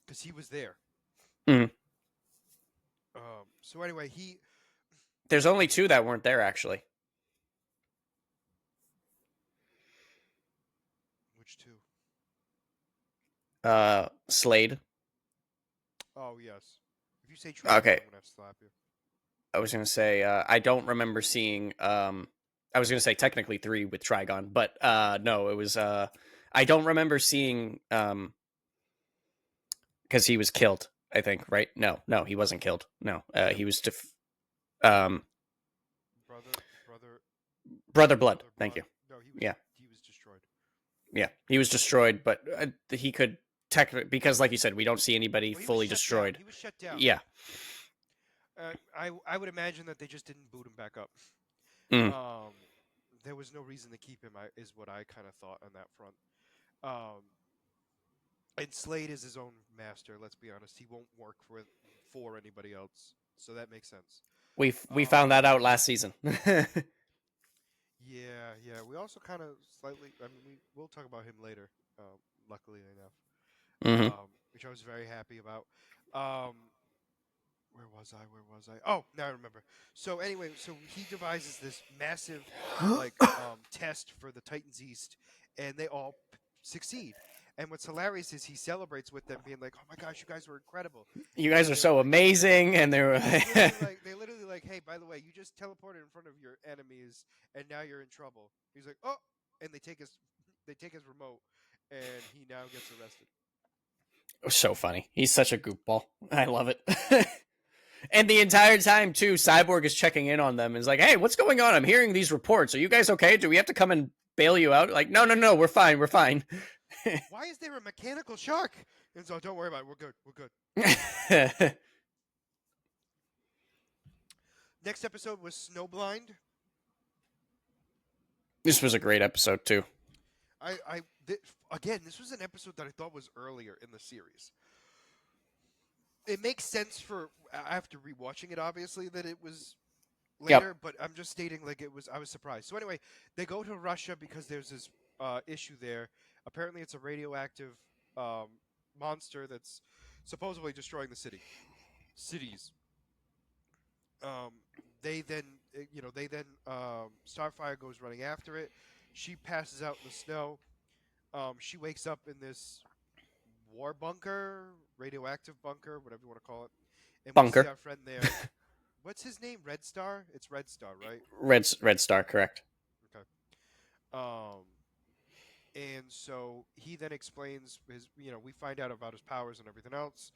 because he was there. Mm. So anyway, he There's only two that weren't there actually. which two? Slade. Oh yes, If you say Trigon, Okay, I'm gonna have to slap you. I was gonna say I don't remember seeing. I was gonna say technically three with Trigon, but no, it was. I don't remember seeing because he was killed. I think right. No, no, he wasn't killed. No, Yep. he was um Brother, brother, Brother Blood. brother Thank blood. you. No, Yeah, he was destroyed. yeah, he was destroyed, but he could technically because, like you said, we don't see anybody Well, he was fully shut down. destroyed. He was shut down. Yeah. I would imagine that they just didn't boot him back up. Mm. Um, there was no reason to keep him. Is what I kind of thought on that front. Um, and Slade is his own master. Let's be honest. He won't work for anybody else. So that makes sense. We found Um, that out last season. yeah, yeah. We also kind of slightly. I mean, we'll talk about him later. Luckily enough, Hmm. which I was very happy about. Um, where was I? Where was I? Oh, now I remember. So anyway, so he devises this massive, like, test for the Titans East, and they all succeed. And what's hilarious is he celebrates with them, being like, "Oh my gosh, you guys were incredible!" You And guys then are they're so like, amazing, and they were. they literally like, "Hey, by the way, you just teleported in front of your enemies, and now you're in trouble." He's like, "Oh," and they take his remote, and he now gets arrested. So funny. He's such a goofball. I love it. And the entire time too, Cyborg is checking in on them and is like, "Hey, what's going on? I'm hearing these reports. Are you guys okay? Do we have to come and bail you out?" Like, no, no, no, we're fine. We're fine. Why is there a mechanical shark? And so, don't worry about it. We're good. We're good. Next episode was Snowblind. This was a great episode too. I th- Again, this was an episode that I thought was earlier in the series. It makes sense for after rewatching it, obviously, that it was Yep. later. But I'm just stating like it was. I was surprised. So anyway, they go to Russia because there's this issue there. Apparently, it's a radioactive um, monster that's supposedly destroying the cities. Um, they then, Starfire goes running after it. She passes out in the snow. She wakes up in this war bunker, radioactive bunker, whatever you want to call it. And we see Bunker. our friend there. What's his name? Red Star? It's Red Star, right? Red Star, correct. Okay. Um, and so he then explains his, we find out about his powers and everything else.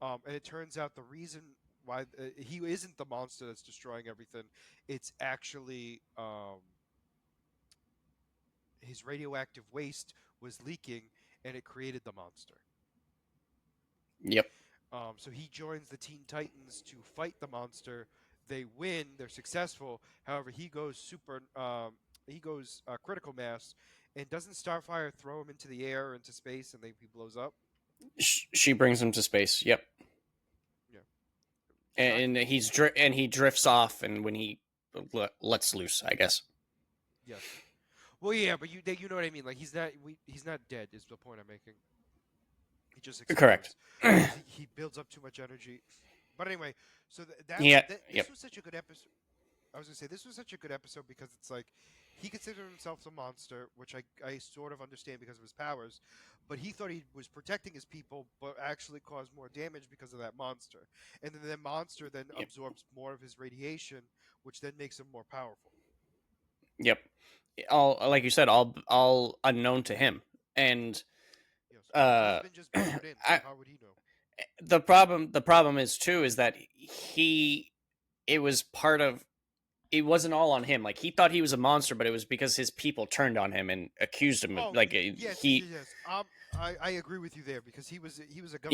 And it turns out the reason why he isn't the monster that's destroying everything, it's actually his radioactive waste was leaking and it created the monster. Yep. So he joins the Teen Titans to fight the monster. They win. They're successful. However, he goes critical mass, and doesn't Starfire throw him into the air or into space, and he blows up? She brings him to space. Yep. Yeah, And shockingly. he drifts off, and when he lets loose, I guess. Yes. Well, yeah, but you know what I mean. Like he's not dead. Is the point I'm making. He just Correct. explodes because he builds up too much energy. But anyway, so Yeah. this Yep. was such a good episode. I was gonna say this was such a good episode because it's like he considered himself a monster, which I sort of understand because of his powers, but he thought he was protecting his people, but actually caused more damage because of that monster. And then the monster then Yep. absorbs more of his radiation, which then makes him more powerful. Yep. All like you said, all unknown to him, and Yes. Well, the uh, husband just bunkered in, so I, how would he know? the problem is too is that it was part of it wasn't all on him. Like he thought he was a monster, but it was because his people turned on him and accused him of Oh, like yes, yes, he, yes, yes. I agree with you there because he was a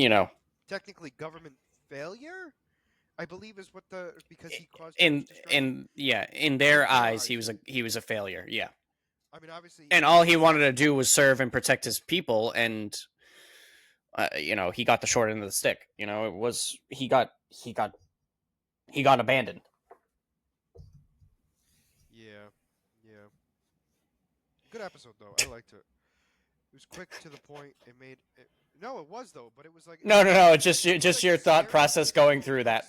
you know, technically government failure. I believe is what the because he caused too much destruction in yeah, in in their their eyes, eyes. he was a failure. Yeah, I mean, obviously, and all he wanted to do was serve and protect his people, and he got the short end of the stick. It was he got abandoned. yeah, yeah. Good episode though. I liked it. It was quick to the point. It made it. No, it was though, but it was like No, no, no. It's it was just like your thought scary, but process it's going also through that.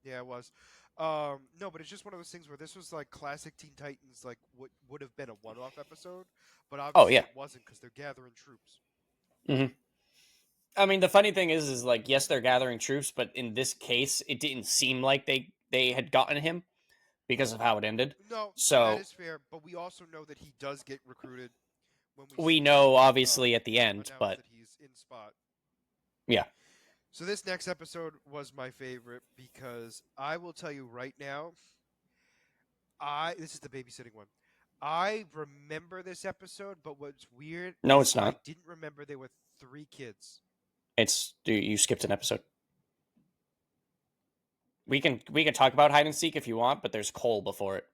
yeah, it was. No, but it's just one of those things where this was like classic Teen Titans, like what would have been a one-off episode, but Oh obviously yeah. it wasn't because they're gathering troops. Hmm. I mean, the funny thing is like, yes, they're gathering troops, but in this case, it didn't seem like they had gotten him because of how it ended. No, that So is fair, but we also know that he does get recruited when we we see him know, obviously, at the end, announce but that he's in spot. yeah, So this next episode was my favorite because I will tell you right now, I this is the babysitting one. I remember this episode, but what's weird no, is it's I not. didn't remember there were three kids. It's you skipped an episode. We can talk about hide and seek if you want, but there's Cole before it.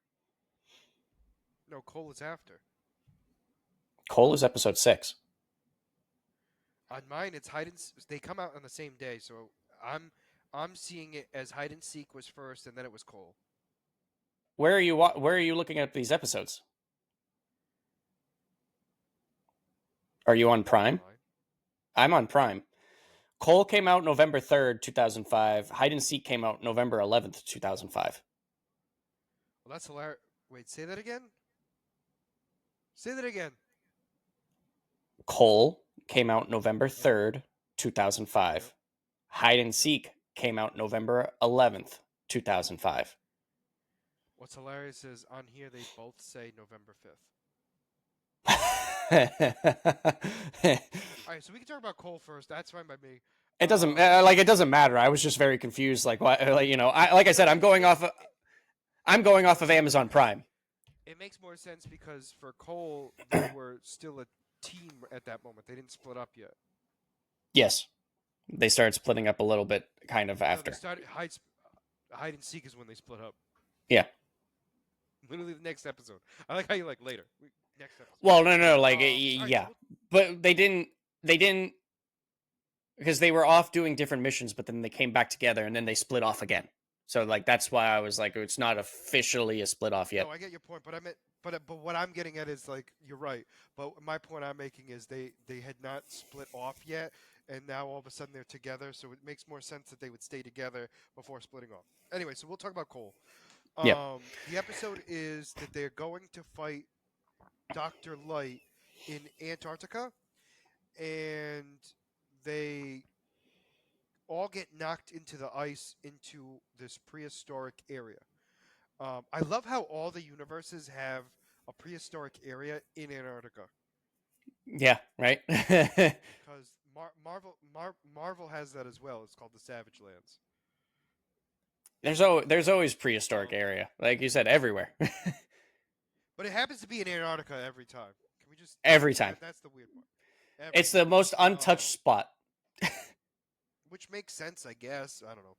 No, Cole is after. Cole is episode 6. On mine, it's they come out on the same day, so I'm I'm seeing it as hide and seek was first, and then it was Cole. Where are you looking at these episodes? Are you on Prime? Online. I'm on Prime. Cole came out November 3rd, 2005. Hide and Seek came out November 11th, 2005. Well, that's hilarious. Wait, say that again. Say that again. Cole came out Yep. November 3rd, Yep. 2005. Hide and Yep. Seek came out November 11th, 2005. What's hilarious is on here they both say November 5th. All right, so we can talk about Cole first. That's fine by me. It doesn't matter. I was just very confused. Like what? Like, like I No, said, I'm going off of Amazon Prime. it makes more sense because for Cole they were still a team at that moment. They didn't split up yet. Yes, they started splitting up a little bit, kind of No, they after. started hide and seek is when they split up. Yeah. Literally the next episode. I like how you like later. Next episode. Well, no, like All right, so yeah, but they didn't because they were off doing different missions, but then they came back together and then they split off again. So like that's why I was like, it's not officially a split off no, yet. I get your point, but I meant, but what I'm getting at is like you're right. But my point I'm making is they had not split off yet, and now all of a sudden they're together. So it makes more sense that they would stay together before splitting off. Anyway, so we'll talk about Cole. Yeah. The episode is that they're going to fight Doctor Light in Antarctica, and they all get knocked into the ice into this prehistoric area. I love how all the universes have a prehistoric area in Antarctica Yeah. Right. because Marvel has that as well. It's called the Savage Lands. There's always prehistoric Um, area, like you said, everywhere, but it happens to be in Antarctica every time. Can we just every time. that's the weird part. Every It's the time. most untouched Um, spot. which makes sense, I guess. I don't know.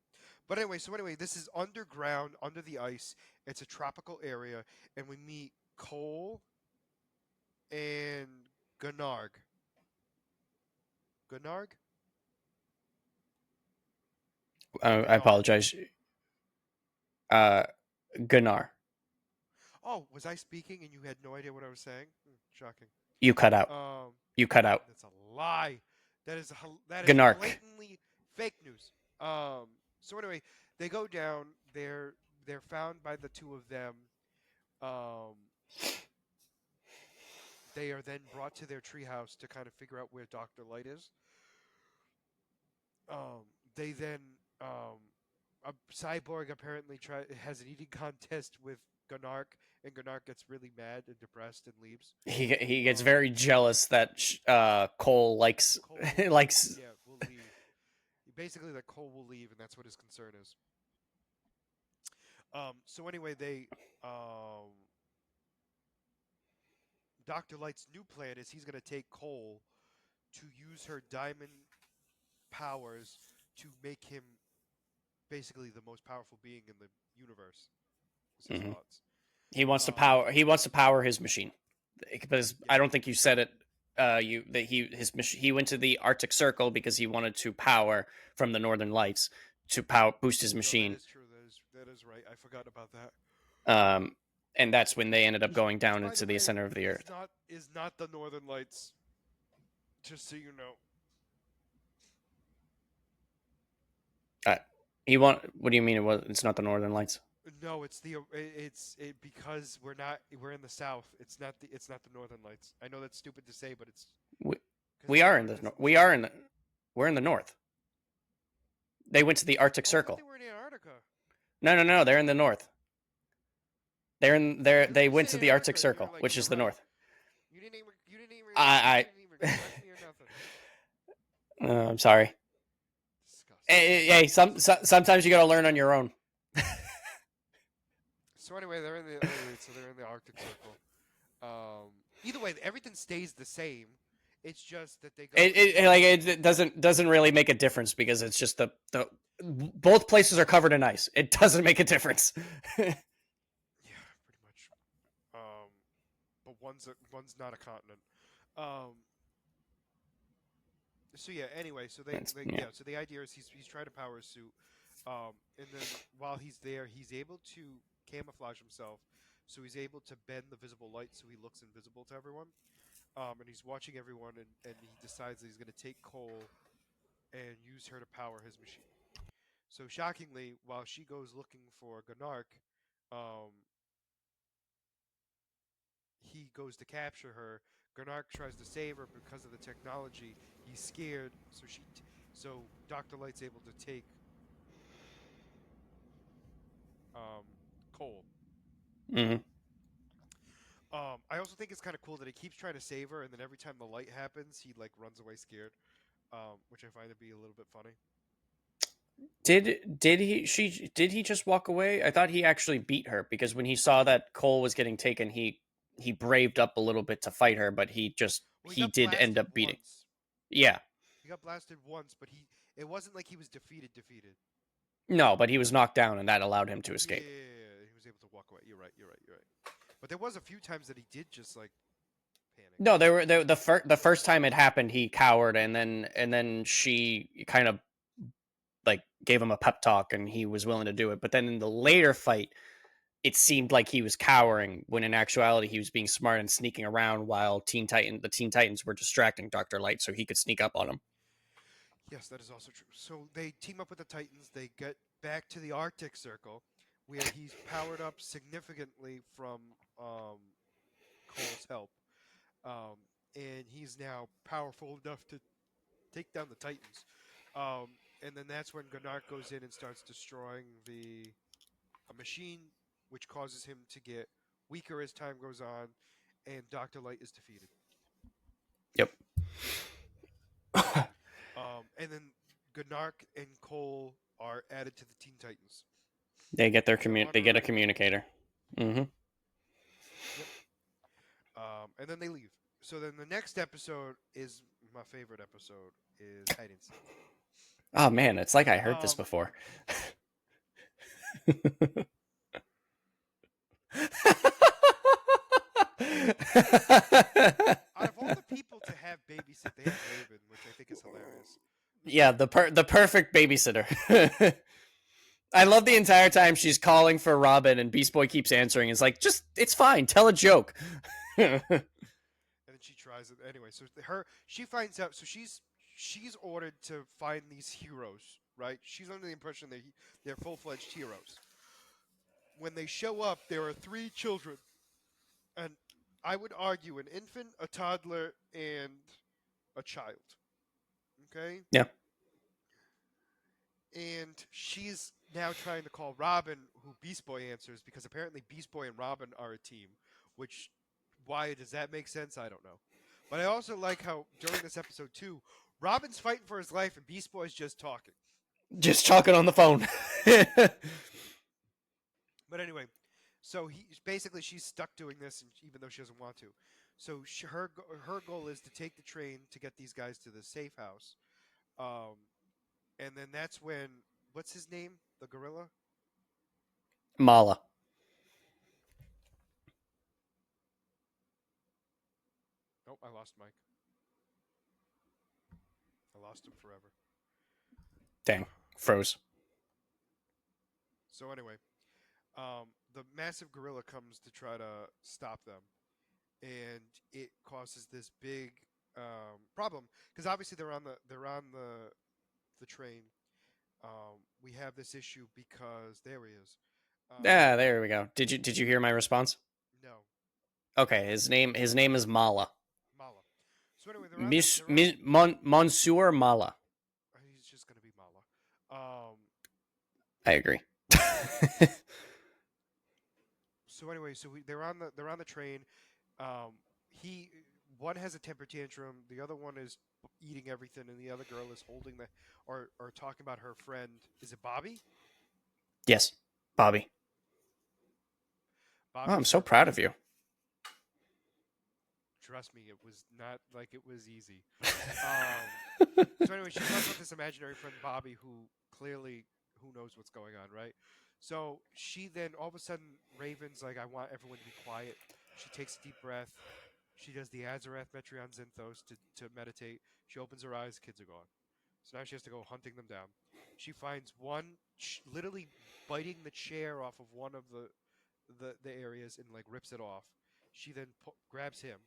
But anyway, this is underground, under the ice. It's a tropical area, and we meet Cole and Gunarg. Gunarg? I Gunnar. apologize. Uh, Gunnar, Oh, was I speaking and you had no idea what I was saying? Shocking. you cut out. Um, You cut out. that's a lie. That is Gunark. blatantly fake news. So anyway, they go down. They're found by the two of them. Um, they are then brought to their treehouse to kind of figure out where Doctor Light is. Um, they then a cyborg apparently has an eating contest with Gunark, and Gunark gets really mad and depressed and leaves. He gets Um, very jealous that Cole likes Cole, likes. yeah, will leave. Basically, that Cole will leave, and that's what his concern is. So anyway, they Doctor Light's new plan is he's going to take Cole to use her diamond powers to make him basically the most powerful being in the universe. Is his Mhm. thoughts. He wants to Um, power. He wants to power his machine because yeah, I don't think you said it. You that he went to the Arctic Circle because he wanted to power from the Northern Lights to boost his no, that machine. is true. That is right. I forgot about that. Um, and that's when they ended up going Which, down by the into the way, center of the earth. is not the Northern Lights. Just so you know. Uh, he want. What do you mean? It's not the Northern Lights. No, because we're in the South. It's not the Northern Lights. I know that's stupid to say, but it's We, because we the are in Moon the. is in the We South. are in the. We're in the north. They went to the Arctic Oh, I thought they Circle. were in Antarctica. No, no, no. They're in the north. They're in there. Because when They you went said to the Arctic Antarctica, you're Circle, like, which you're is the right. north. You I, didn't even correct me or nothing. I'm sorry. Disgusting. Hey, sometimes you got to learn on your own. So anyway, they're in the Arctic Circle. Either way, everything stays the same. It's just that they go to Like it doesn't really make a difference because it's just the both places are covered in ice. It doesn't make a difference. yeah, pretty much. Um, but one's not a continent. Um, so yeah. Anyway, Yeah. So the idea is he's trying to power his suit. And then while he's there, he's able to camouflage himself, so he's able to bend the visible light so he looks invisible to everyone. And he's watching everyone, and he decides that he's going to take Cole and use her to power his machine. So shockingly, while she goes looking for Gunark, um, he goes to capture her. Gunark tries to save her because of the technology. He's scared, so Doctor Light's able to take um, Cole. Hmm. I also think it's kind of cool that he keeps trying to save her, and then every time the light happens, he like runs away scared, which I find to be a little bit funny. Did he just walk away? I thought he actually beat her because when he saw that Cole was getting taken, he braved up a little bit to fight her, but Well, he he got did end blasted up beating. once. Yeah. He got blasted once, but it wasn't like he was defeated. No, but he was knocked down and that allowed him to escape. Yeah, he was able to walk away. You're right. But there was a few times that he did just like panic. No, the first time it happened, he cowered, and then she kind of like gave him a pep talk, and he was willing to do it. But then in the later fight, it seemed like he was cowering when in actuality he was being smart and sneaking around while the Teen Titans were distracting Doctor Light so he could sneak up on him. Yes, that is also true. So they team up with the Titans. They get back to the Arctic Circle, where he's powered up significantly from Cole's help, um, and he's now powerful enough to take down the Titans. And then that's when Gunark goes in and starts destroying the a machine, which causes him to get weaker as time goes on, and Doctor Light is defeated. Yep. And then Gunark and Cole are added to the Teen Titans. They're They get a honorary members. communicator. Hmm. Yep. And then they leave. So then the next episode is my favorite episode is hide and seek. Oh man, it's like I heard this Um, before. Out of all the people to have babysit, they have Raven, which I think is hilarious. Yeah, the perfect babysitter. I love the entire time she's calling for Robin and Beast Boy keeps answering. It's like, just it's fine, tell a joke. And then she tries it anyway. So she finds out. So she's ordered to find these heroes, right? She's under the impression that they're full-fledged heroes. When they show up, there are three children, and I would argue an infant, a toddler, and a child. Okay, Yeah. and she's now trying to call Robin, who Beast Boy answers because apparently Beast Boy and Robin are a team. Which, why does that make sense? I don't know. But I also like how during this episode too, Robin's fighting for his life and Beast Boy's just talking. Just talking on the phone. But anyway, so she's stuck doing this, and even though she doesn't want to, so her goal is to take the train to get these guys to the safe house, um, and then that's when what's his name, the gorilla? Mala. Oh, I lost Mike. I lost him forever. Dang. Froze. So anyway, the massive gorilla comes to try to stop them, and it causes this big problem because obviously they're on the train. We have this issue because there he is. Um, Ah, there we go. Did you hear my response? no, Okay, his name is Mala. Mala. So anyway, they're on the Monsieur Mala. Um, I agree. so anyway, they're on the train. He one has a temper tantrum, the other one is eating everything, and the other girl is holding the or talking about her friend. Is it Bobby? Yes, Bobby. Oh, Bobby I'm so starts proud of beating. you. Trust me, it was not like it was easy. Um, so anyway, she talks about this imaginary friend Bobby, who clearly who knows what's going on, right? So she then all of a sudden Raven's like, I want everyone to be quiet. She takes a deep breath. She does the Azarath Metreon Zinthos to meditate. She opens her eyes, kids are gone. So now she has to go hunting them down. She finds one literally biting the chair off of one of the areas and like rips it off. She then grabs him.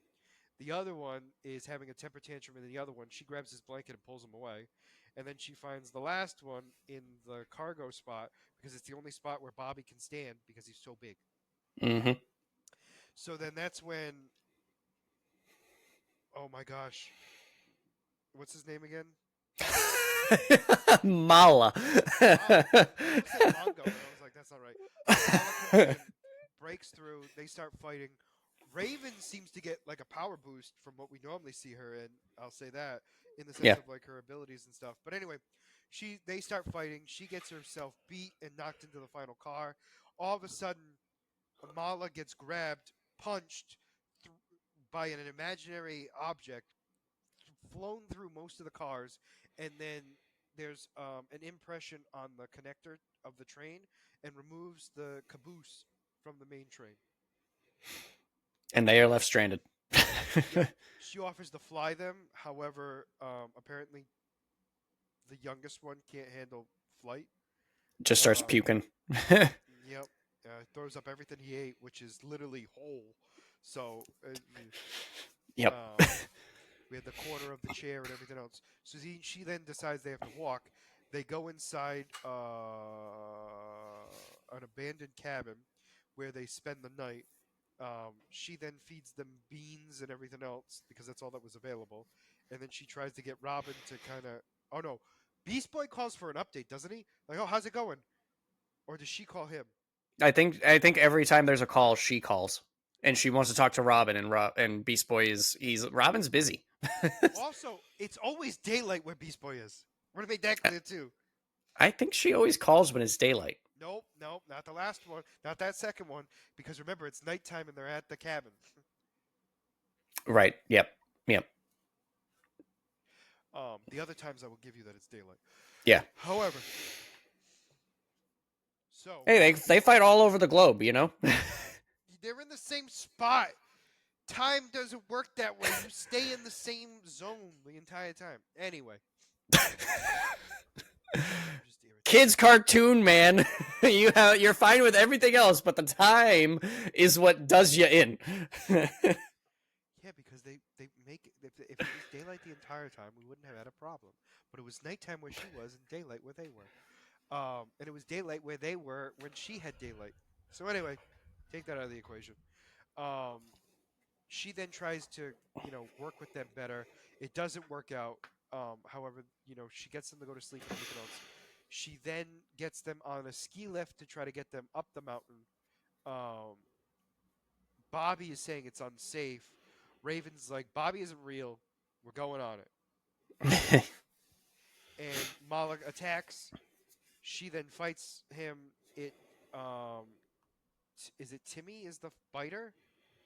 The other one is having a temper tantrum, and the other one, she grabs his blanket and pulls him away. And then she finds the last one in the cargo spot because it's the only spot where Bobby can stand because he's so big. Hmm. So then that's when, oh my gosh, what's his name again? Mala. Mala. I almost said Mongo, and I was like, that's not right. Mala comes in, breaks through. They start fighting. Raven seems to get like a power boost from what we normally see her in. I'll say that in the sense Yeah. of like her abilities and stuff. But anyway, they start fighting. She gets herself beat and knocked into the final car. All of a sudden, Mala gets grabbed, punched th- by an imaginary object, flown through most of the cars, and then there's an impression on the connector of the train and removes the caboose from the main train. And they are left stranded. Yep. She offers to fly them. However, apparently the youngest one can't handle flight. Just starts Um, puking. yep. Throws up everything he ate, which is literally whole. So, Yep. um, we had the corner of the chair and everything else. So she then decides they have to walk. They go inside an abandoned cabin where they spend the night. She then feeds them beans and everything else because that's all that was available. And then she tries to get Robin to kind of. Oh no, Beast Boy calls for an update, doesn't he? Like, oh, how's it going? Or does she call him? I think every time there's a call, she calls. And she wants to talk to Robin, and Beast Boy is he's Robin's busy. Also, it's always daylight where Beast Boy is. We're gonna make that clear too. I think she always calls when it's daylight. Nope, nope, not the last one, not that second one, because remember it's nighttime and they're at the cabin. Right. Yep. Yep. The other times I will give you that it's daylight. Yeah. However, so Hey, they fight all over the globe, you know? they're in the same spot. Time doesn't work that way. You stay in the same zone the entire time. Anyway, I'm just irritated. Kids cartoon, man. You're fine with everything else, but the time is what does you in. Yeah, because they make it, if it was daylight the entire time, we wouldn't have had a problem. But it was nighttime where she was and daylight where they were. And it was daylight where they were when she had daylight. So anyway, take that out of the equation. Um, she then tries to, work with them better. It doesn't work out. However, she gets them to go to sleep and everything else. She then gets them on a ski lift to try to get them up the mountain. Um, Bobby is saying it's unsafe. Raven's like, Bobby isn't real. We're going on it. And Malik attacks. She then fights him. It um, is it Timmy is the fighter?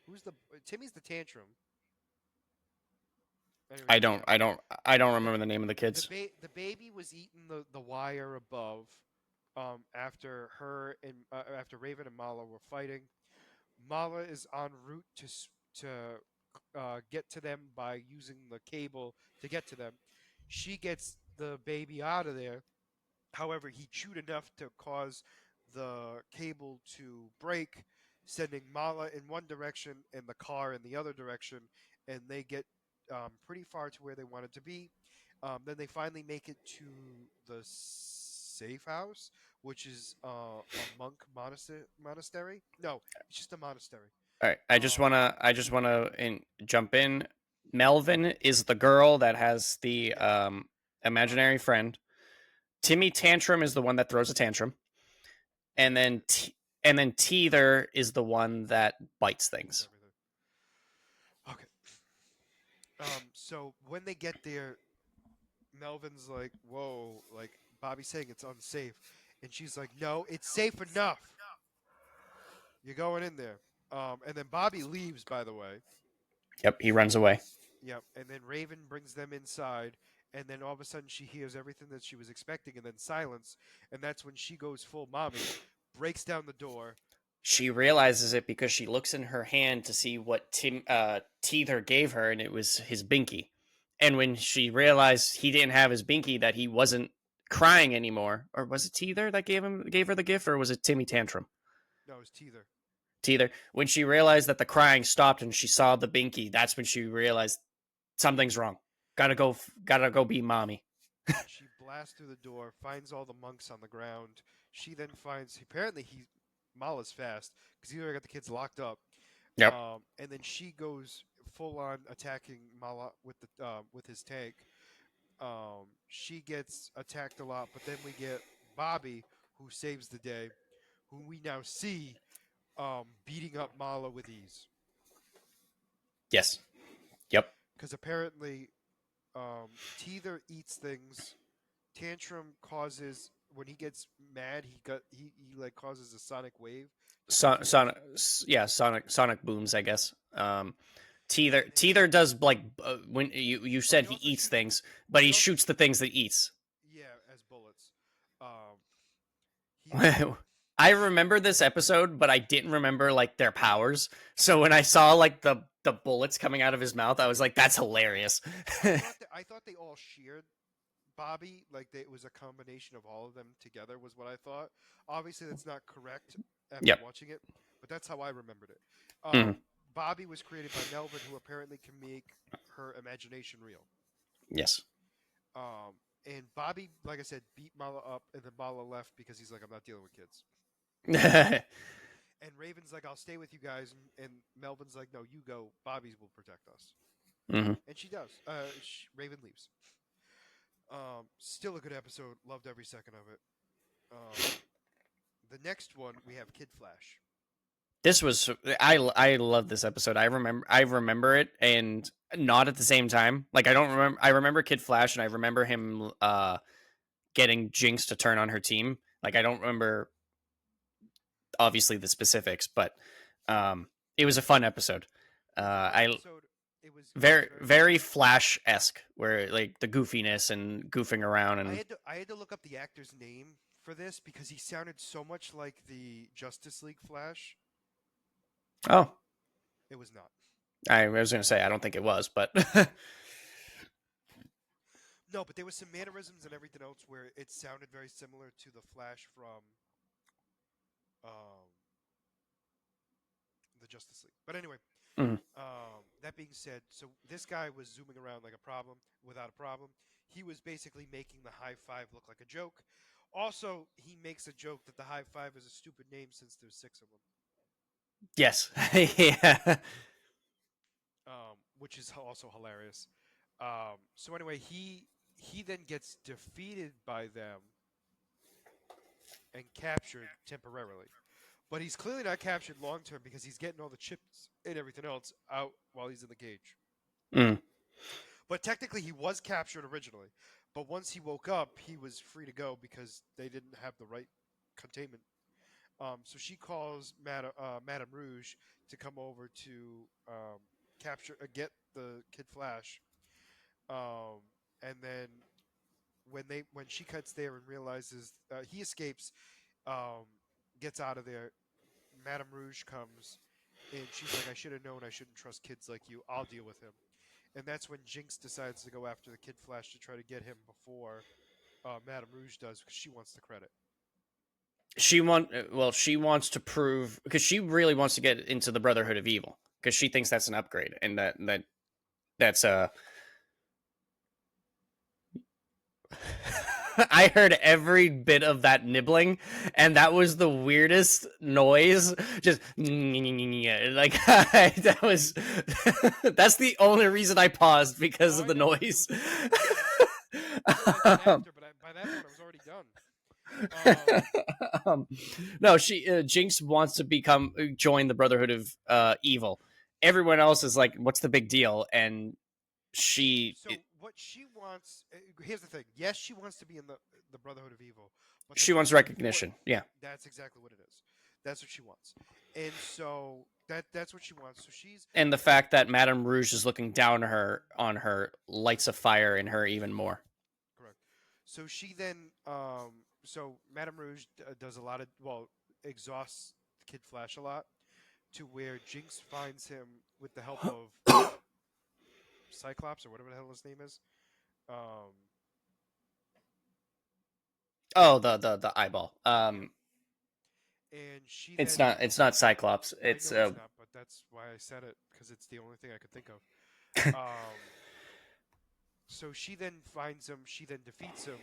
Who's the Timmy's the tantrum? Anyway, I doesn't don't I matter. don't I don't The remember the name of the kids. the baby was eating the wire above. After her and after Raven and Mala were fighting, Mala is en route to get to them by using the cable to get to them. She gets the baby out of there. However, he chewed enough to cause the cable to break, sending Mala in one direction and the car in the other direction, and they get pretty far to where they wanted to be. Then they finally make it to the safe house, which is a monk monastery. No, it's just a monastery. All right, Um, I just wanna jump in. Melvin is the girl that has the yep, imaginary friend. Timmy Tantrum is the one that throws a tantrum, and Yeah, then and then Teether is the one that bites eats things. everything. Okay. So when they get there, Melvin's like, "Whoa!" Like Bobby's saying it's unsafe, and she's like, "No, it's safe enough. You're going in there." And then Bobby leaves, by the way. Yep, he runs away. Yep. And then Raven brings them inside, and then all of a sudden she hears everything that she was expecting, and then silence, and that's when she goes full mommy, breaks down the door. She realizes it because she looks in her hand to see what Teether gave her, and it was his binky. And when she realized he didn't have his binky, that he wasn't crying anymore, or was it Teether that gave her the gift, or was it Timmy Tantrum? No, it's Teether. Teether. When she realized that the crying stopped and she saw the binky, that's when she realized something's wrong. Gotta go be mommy. She blasts through the door, finds all the monks on the ground. She then finds apparently Mala's fast because he already got the kids locked up. Yep. And then she goes full on attacking Mala with his tank. She gets attacked a lot, but then we get Bobby who saves the day, who we now see beating up Mala with ease Yes. Yep. because apparently Teether eats things. Tantrum causes when he gets mad, he like causes a sonic wave to confuse the Sonic, kids. yeah, Sonic booms, I guess. And then Teether does like when you oh, said he he also eats shoots. things, but He he also shoots the things that he eats. yeah as bullets. Um, he I he shoot. remember this episode, but I didn't remember like their powers. So when I saw like the bullets coming out of his mouth, I was like, "That's hilarious." I thought they all sheared Bobby. Like it was a combination of all of them together. Was what I thought. Obviously, that's not correct after Yep. watching it, but that's how I remembered it. Hmm. Bobby was created by Melvin, who apparently can make her imagination real. Yes. Um, and Bobby, like I said, beat Mala up, and then Mala left because he's like, I'm not dealing with kids. And Raven's like, I'll stay with you guys, and Melvin's like, No, you go. Bobby's will protect us, Hmm. and she does. Raven leaves. Still a good episode. Loved every second of it. Um, the next one we have Kid Flash. This was I love this episode. I remember it and not at the same time. Like I remember Kid Flash and I remember him getting Jinx to turn on her team. Like I don't remember obviously the specifics, but it was a fun episode. It was a fun I episode. It was very very very funny. Flash esque, where like the goofiness and goofing around and I had to look up the actor's name for this because he sounded so much like the Justice League Flash. oh, It was not. I was gonna say I don't think it was, but No, but there was some mannerisms and everything else where it sounded very similar to the Flash from um, the Justice League. But anyway, mm, that being said, so this guy was zooming around like a problem without a problem. He was basically making the high five look like a joke. Also, he makes a joke that the high five is a stupid name since there's six of them, yes, yeah, which is also hilarious. So anyway, he then gets defeated by them and captured temporarily. But he's clearly not captured long term because he's getting all the chips and everything else out while he's in the cage. mm, But technically, he was captured originally. But once he woke up, he was free to go because they didn't have the right containment. So she calls Madame Rouge to come over to capture, get the Kid Flash. Um, and then when she cuts there and realizes he escapes, um, gets out of there, Madame Rouge comes and she's like, I should have known I shouldn't trust kids like you. I'll deal with him. And that's when Jinx decides to go after the Kid Flash to try to get him before Madame Rouge does because she wants the credit. she wants to prove because she really wants to get into the Brotherhood of Evil because she thinks that's an upgrade and that's I heard every bit of that nibbling, and that was the weirdest noise. Just like that was. That's the only reason I paused No, because of I the know it noise. was hilarious. I realized that after, but by that point I was already done. um, no, she Jinx wants to become join the Brotherhood of Evil. Everyone else is like, "What's the big deal?" And So what she wants, here's the thing. Yes, she wants to be in the Brotherhood of Evil, but the she wants most important, recognition. Yeah, that's exactly what it is. That's what she wants. And so that's what she wants. So she's and the uh, fact that Madame Rouge is looking down on her lights a fire in her even more. correct. So she then so Madame Rouge does a lot of, well, exhausts Kid Flash a lot, to where Jinx finds him with the help of Cyclops or whatever the hell his name is. Um Oh, the eyeball. yeah. And she It's then, not Cyclops. I It's know it's not, but that's why I said it, because it's the only thing I could think of. So she then finds him. She then defeats him.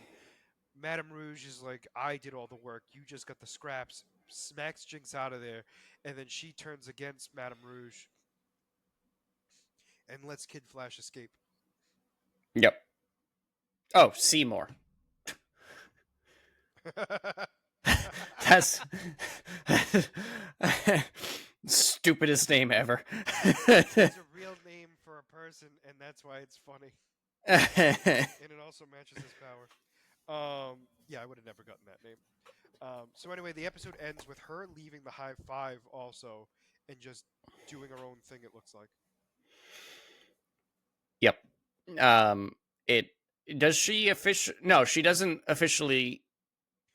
Madame Rouge is like, "I did all the work. You just got the scraps." Smacks Jinx out of there, and then she turns against Madame Rouge and lets Kid Flash escape. yep. Oh, Seymour. That's stupidest name ever. It's a real name for a person, and that's why it's funny. And it also matches his power. Yeah, I would have never gotten that name. So anyway, the episode ends with her leaving the High Five also, and just doing her own thing. It looks like. Yep. It does she official? No, she doesn't officially.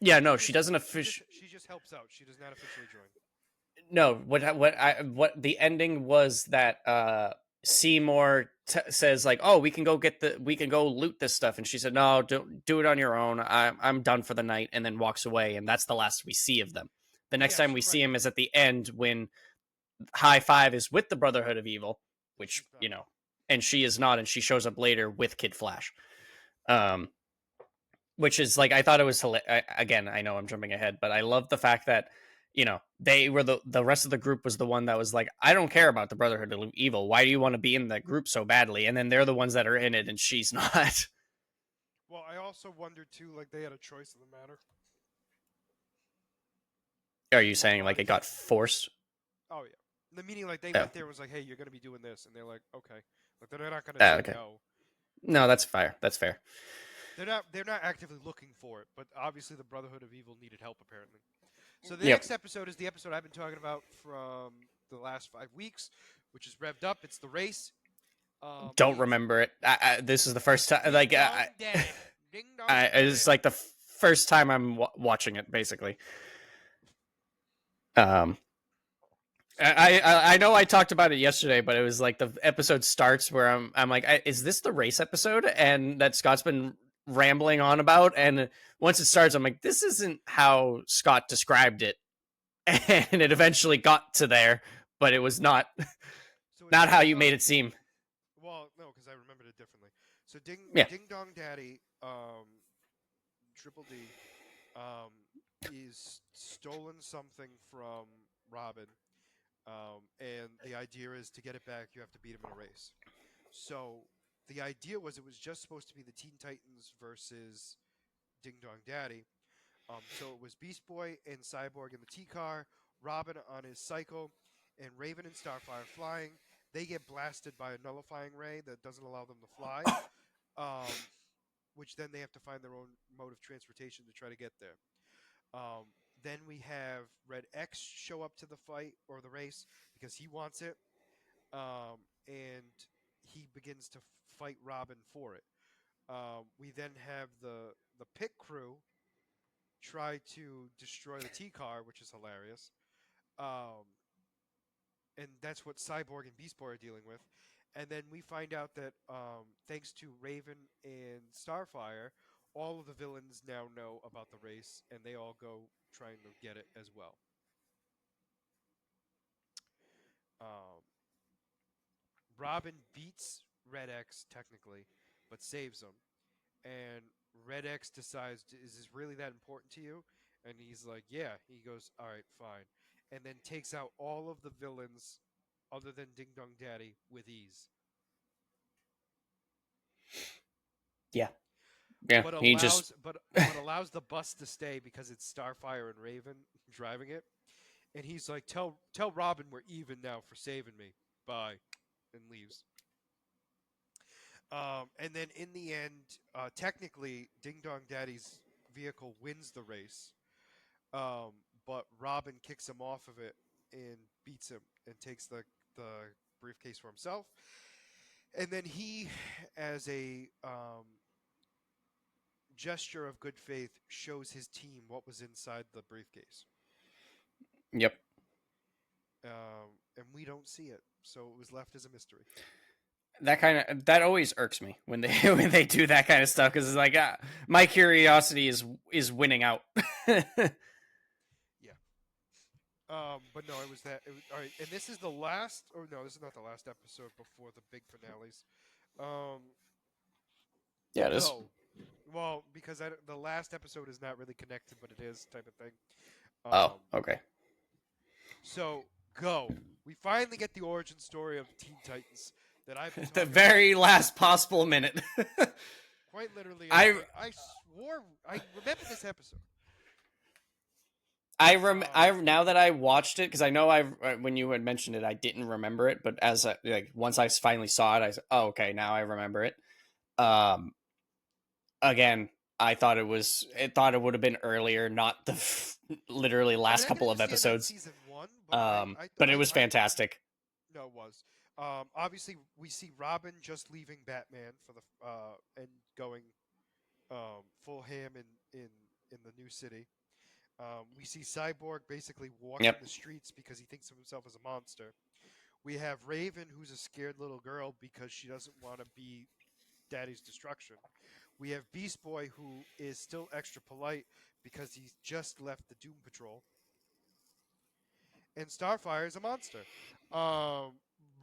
Yeah, no, she doesn't officially. She just helps out. She does not officially join. No, what the ending was that Seymour says like, "Oh, we can go loot this stuff," and she said, "No, don't do it on your own. I'm done for the night," and then walks away, and that's the last we see of them. The next Yeah, time we see right. him is at the end when High Five is with the Brotherhood of Evil, which She's not. and she is not, and she shows up later with Kid Flash. Um, which is like I thought it was again. I know I'm jumping ahead, but I love the fact that they were the rest of the group was the one that was like, I don't care about the Brotherhood of Evil. Why do you want to be in the group so badly? And then they're the ones that are in it, and she's not. Well, I also wondered too, like they had a choice in the matter. Are Like you more saying like it honest. got forced? Oh yeah. The meaning, like they Oh, went there and was like, "Hey, you're gonna be doing this," and they're like, "Okay." Like they're not gonna oh say okay. no. No, that's fair. That's fair. They're not actively looking for it, but obviously the Brotherhood of Evil needed help apparently. So the Yep. next episode is the episode I've been talking about from the last 5 weeks, which is revved up. It's the race. Don't It's remember it. This is the first time. Ding Dong Daddy. Ding Dong It's Daddy. like the first time I'm watching it, basically. Um, So this I know I talked about it yesterday, but it was like the episode starts where I'm like, is this the race episode? And that Scott's been rambling on about, and once it starts, I'm like, this isn't how Scott described it, and it eventually got to there, but it was not so it not how starts you off. made it seem. Well, no, because I remembered it differently. So Yeah, Ding Dong Daddy, Triple D, um, is stolen something from Robin, and the idea is to get it back, you have to beat him in a race. So the idea was it was just supposed to be the Teen Titans versus Ding Dong Daddy. So it was Beast Boy and Cyborg in the T car, Robin on his cycle, and Raven and Starfire flying. They get blasted by a nullifying ray that doesn't allow them to fly, um, which then they have to find their own mode of transportation to try to get there. Um, then we have Red X show up to the fight or the race because he wants it, and he begins to fight Robin for it. We then have the pit crew try to destroy the T car, which is hilarious. Um, and that's what Cyborg and Beast Boy are dealing with. And then we find out that thanks to Raven and Starfire, all of the villains now know about the race, and they all go trying to get it as well. Um, Robin beats Red X technically, but saves him. And Red X decides, "Is this really that important to you?" And he's like, "Yeah." He goes, "All right, fine," and then takes out all of the villains other than Ding Dong Daddy with ease. yeah. Yeah, but he just allows the bus to stay because it's Starfire and Raven driving it. And he's like, tell Robin we're even now for saving me. Bye, and leaves. And then in the end, technically, Ding Dong Daddy's vehicle wins the race, um, but Robin kicks him off of it and beats him and takes the briefcase for himself. And then he, as a gesture of good faith, shows his team what was inside the briefcase. yep. And we don't see it, so it was left as a mystery. That always irks me when they when they do that kind of stuff because it's like my curiosity is winning out. Yeah. But no, it was that. All right, and this is the last. Oh no, this is not the last episode before the big finales. Um, Yeah, it is. go. Well, because the last episode is not really connected, but it is type of thing. Oh, Um, okay. so go. We finally get the origin story of Teen Titans that I've been The talking about. very last possible minute. Quite literally, I I swore I remember this episode. I now that I watched it because I know I when you had mentioned it I didn't remember it, but as like once I finally saw it, I said, "Oh, okay, now I remember it." Um, again, I thought it would have been earlier, not the literally I mean, last I can couple of understand that in episodes. season one, but But it was fantastic. no, it was. Obviously, we see Robin just leaving Batman for the and going full ham in the new city. We see Cyborg basically walking Yep. the streets because he thinks of himself as a monster. We have Raven, who's a scared little girl because she doesn't want to be Daddy's destruction. We have Beast Boy, who is still extra polite because he's just left the Doom Patrol, and Starfire is a monster. Um,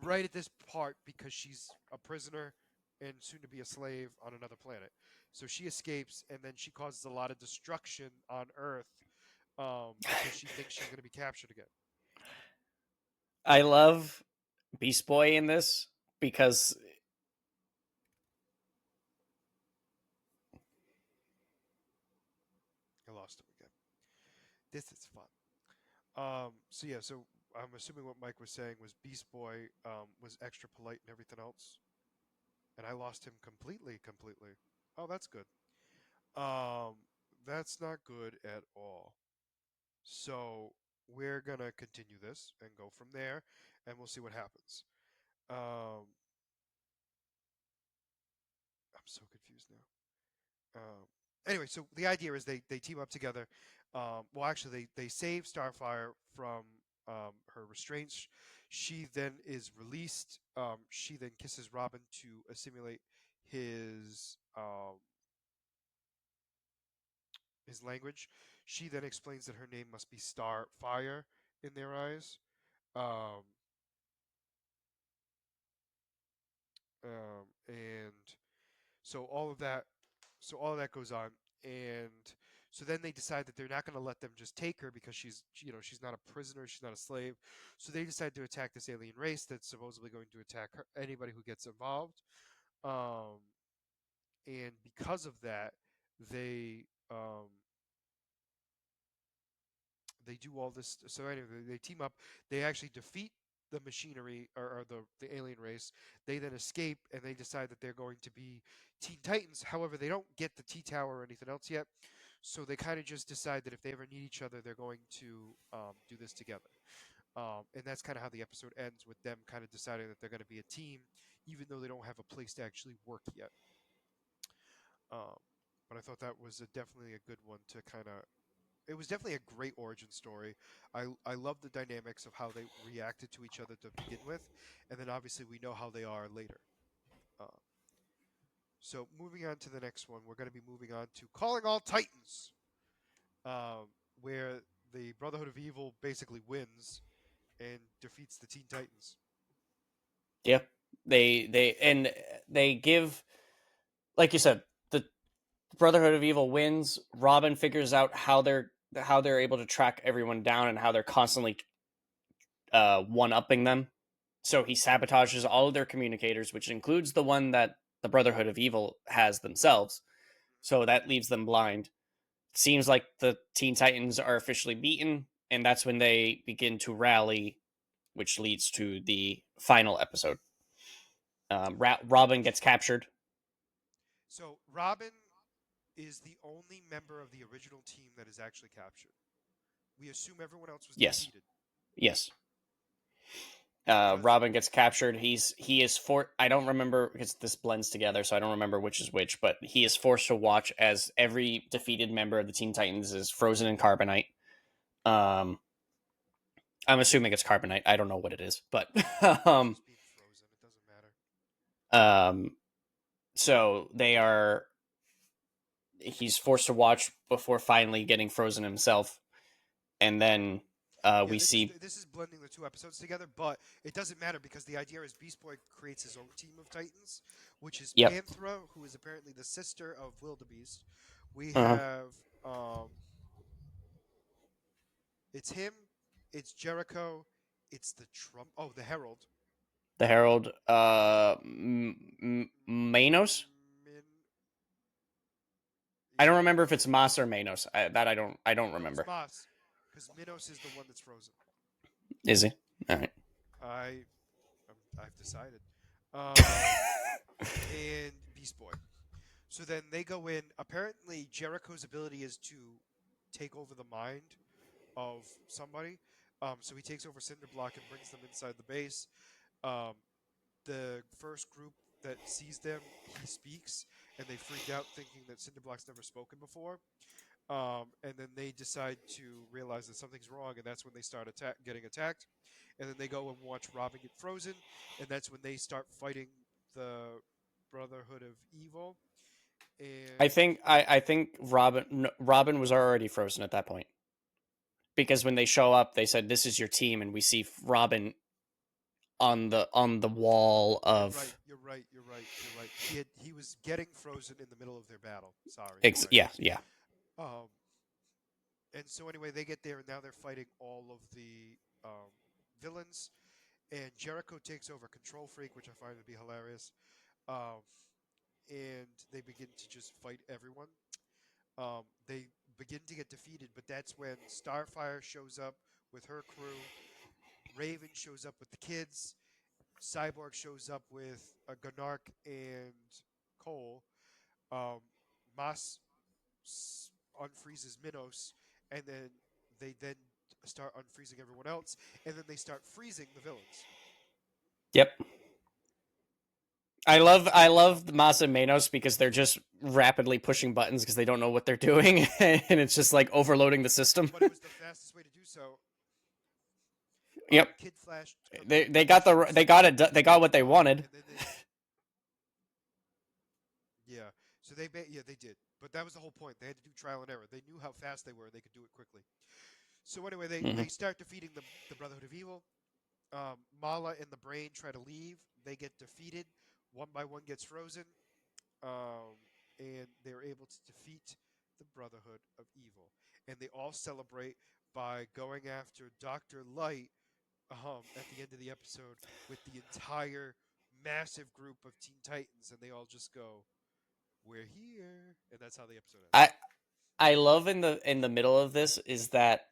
right at this part because she's a prisoner and soon to be a slave on another planet. So she escapes and then she causes a lot of destruction on Earth because she thinks she's going to be captured again. I love Beast Boy in this because I lost him again. This is fun. So yeah, so I'm assuming what Mike was saying was Beast Boy was extra polite and everything else, and I lost him completely, completely. Oh, that's good. Um, that's not good at all. So we're gonna continue this and go from there, and we'll see what happens. Um, I'm so confused now. Anyway, so the idea is they team up together. Well, actually, they save Starfire from her restraints. She then is released. She then kisses Robin to assimilate his language. She then explains that her name must be Starfire in their eyes. Um, and so all of that goes on, and so then they decide that they're not going to let them just take her because she's not a prisoner, she's not a slave. So they decide to attack this alien race that's supposedly going to attack her, anybody who gets involved. Um, and because of that, they um, they do all this. So anyway, they team up. They actually defeat the machinery or the alien race. They then escape and they decide that they're going to be Teen Titans. However, they don't get the T Tower or anything else yet. So they kind of just decide that if they ever need each other, they're going to do this together. And that's kind of how the episode ends with them kind of deciding that they're going to be a team, even though they don't have a place to actually work yet. Um, but I thought that was definitely a good one to kind of it was definitely a great origin story. I love the dynamics of how they reacted to each other to begin with, and then obviously we know how they are later. Uh, so moving on to the next one, we're going to be moving on to Calling All Titans, um, where the Brotherhood of Evil basically wins and defeats the Teen Titans. yeah, they give like you said the Brotherhood of Evil wins. Robin figures out how they're able to track everyone down and how they're constantly one upping them. So he sabotages all of their communicators, which includes the one that the Brotherhood of Evil has themselves. So that leaves them blind. Seems like the Teen Titans are officially beaten, and that's when they begin to rally, which leads to the final episode. Robin gets captured. So Robin is the only member of the original team that is actually captured. We assume everyone else was Yes, defeated yes. because Robin gets captured. He is for. I don't remember because this blends together, so I don't remember which is which. But he is forced to watch as every defeated member of the Teen Titans is frozen in carbonite. Um, I'm assuming it's carbonite. I don't know what it is, but it's um, just being frozen. It doesn't matter. um, so they are. He's forced to watch before finally getting frozen himself, and then Yeah, we see. this is blending the two episodes together, but it doesn't matter because the idea is Beast Boy creates his own team of Titans, which is Yep. Panthera, who is apparently the sister of Wildebeest. We Uh-huh. have it's him, it's Jericho, it's the Trump. Oh, the Herald. The Herald. Manos. Min, I don't yeah, remember if it's Mas or Manos. That I don't. I don't no, it's remember. Mas, because Minos is the one that's frozen. Is he? All right. I I've decided. And Beast Boy. So then they go in. Apparently, Jericho's ability is to take over the mind of somebody. So he takes over Cinderblock and brings them inside the base. Um, the first group that sees them, he speaks, and they freak out, thinking that Cinderblock's never spoken before. And then they decide to realize that something's wrong, and that's when they start getting attacked. And then they go and watch Robin get frozen, and that's when they start fighting the Brotherhood of Evil. I And think. I think Robin was already frozen at that point because when they show up, they said, "This is your team," and we see Robin on the wall you're right, of. you're right, you're right, you're right. He was getting frozen in the middle of their battle. Sorry, you're right. Yeah, yeah. Um, and so anyway, they get there, and now they're fighting all of the villains. And Jericho takes over Control Freak, which I find to be hilarious. Um, and they begin to just fight everyone. They begin to get defeated, but that's when Starfire shows up with her crew. Raven shows up with the kids. Cyborg shows up with Gunark and Cole. Um, Mas unfreezes Minos, and then they then start unfreezing everyone else, and then they start freezing the villains. Yep. I love the Mas and Manos because they're just rapidly pushing buttons because they don't know what they're doing, and it's just like overloading the system. But it was the fastest way to do so. Yep. Kid Flash They got pushed they got it. They got what they button, wanted. and then they yeah. So yeah they did, but that was the whole point. They had to do trial and error. They knew how fast they were. They could do it quickly. So anyway, Hmm. they start defeating the Brotherhood of Evil. Mala and the Brain try to leave. They get defeated. One by one gets frozen. Um, and they're able to defeat the Brotherhood of Evil. And they all celebrate by going after Dr. Light at the end of the episode with the entire massive group of Teen Titans. And they all just go, "We're here." And that's how the episode ends. I I love in the middle of this is that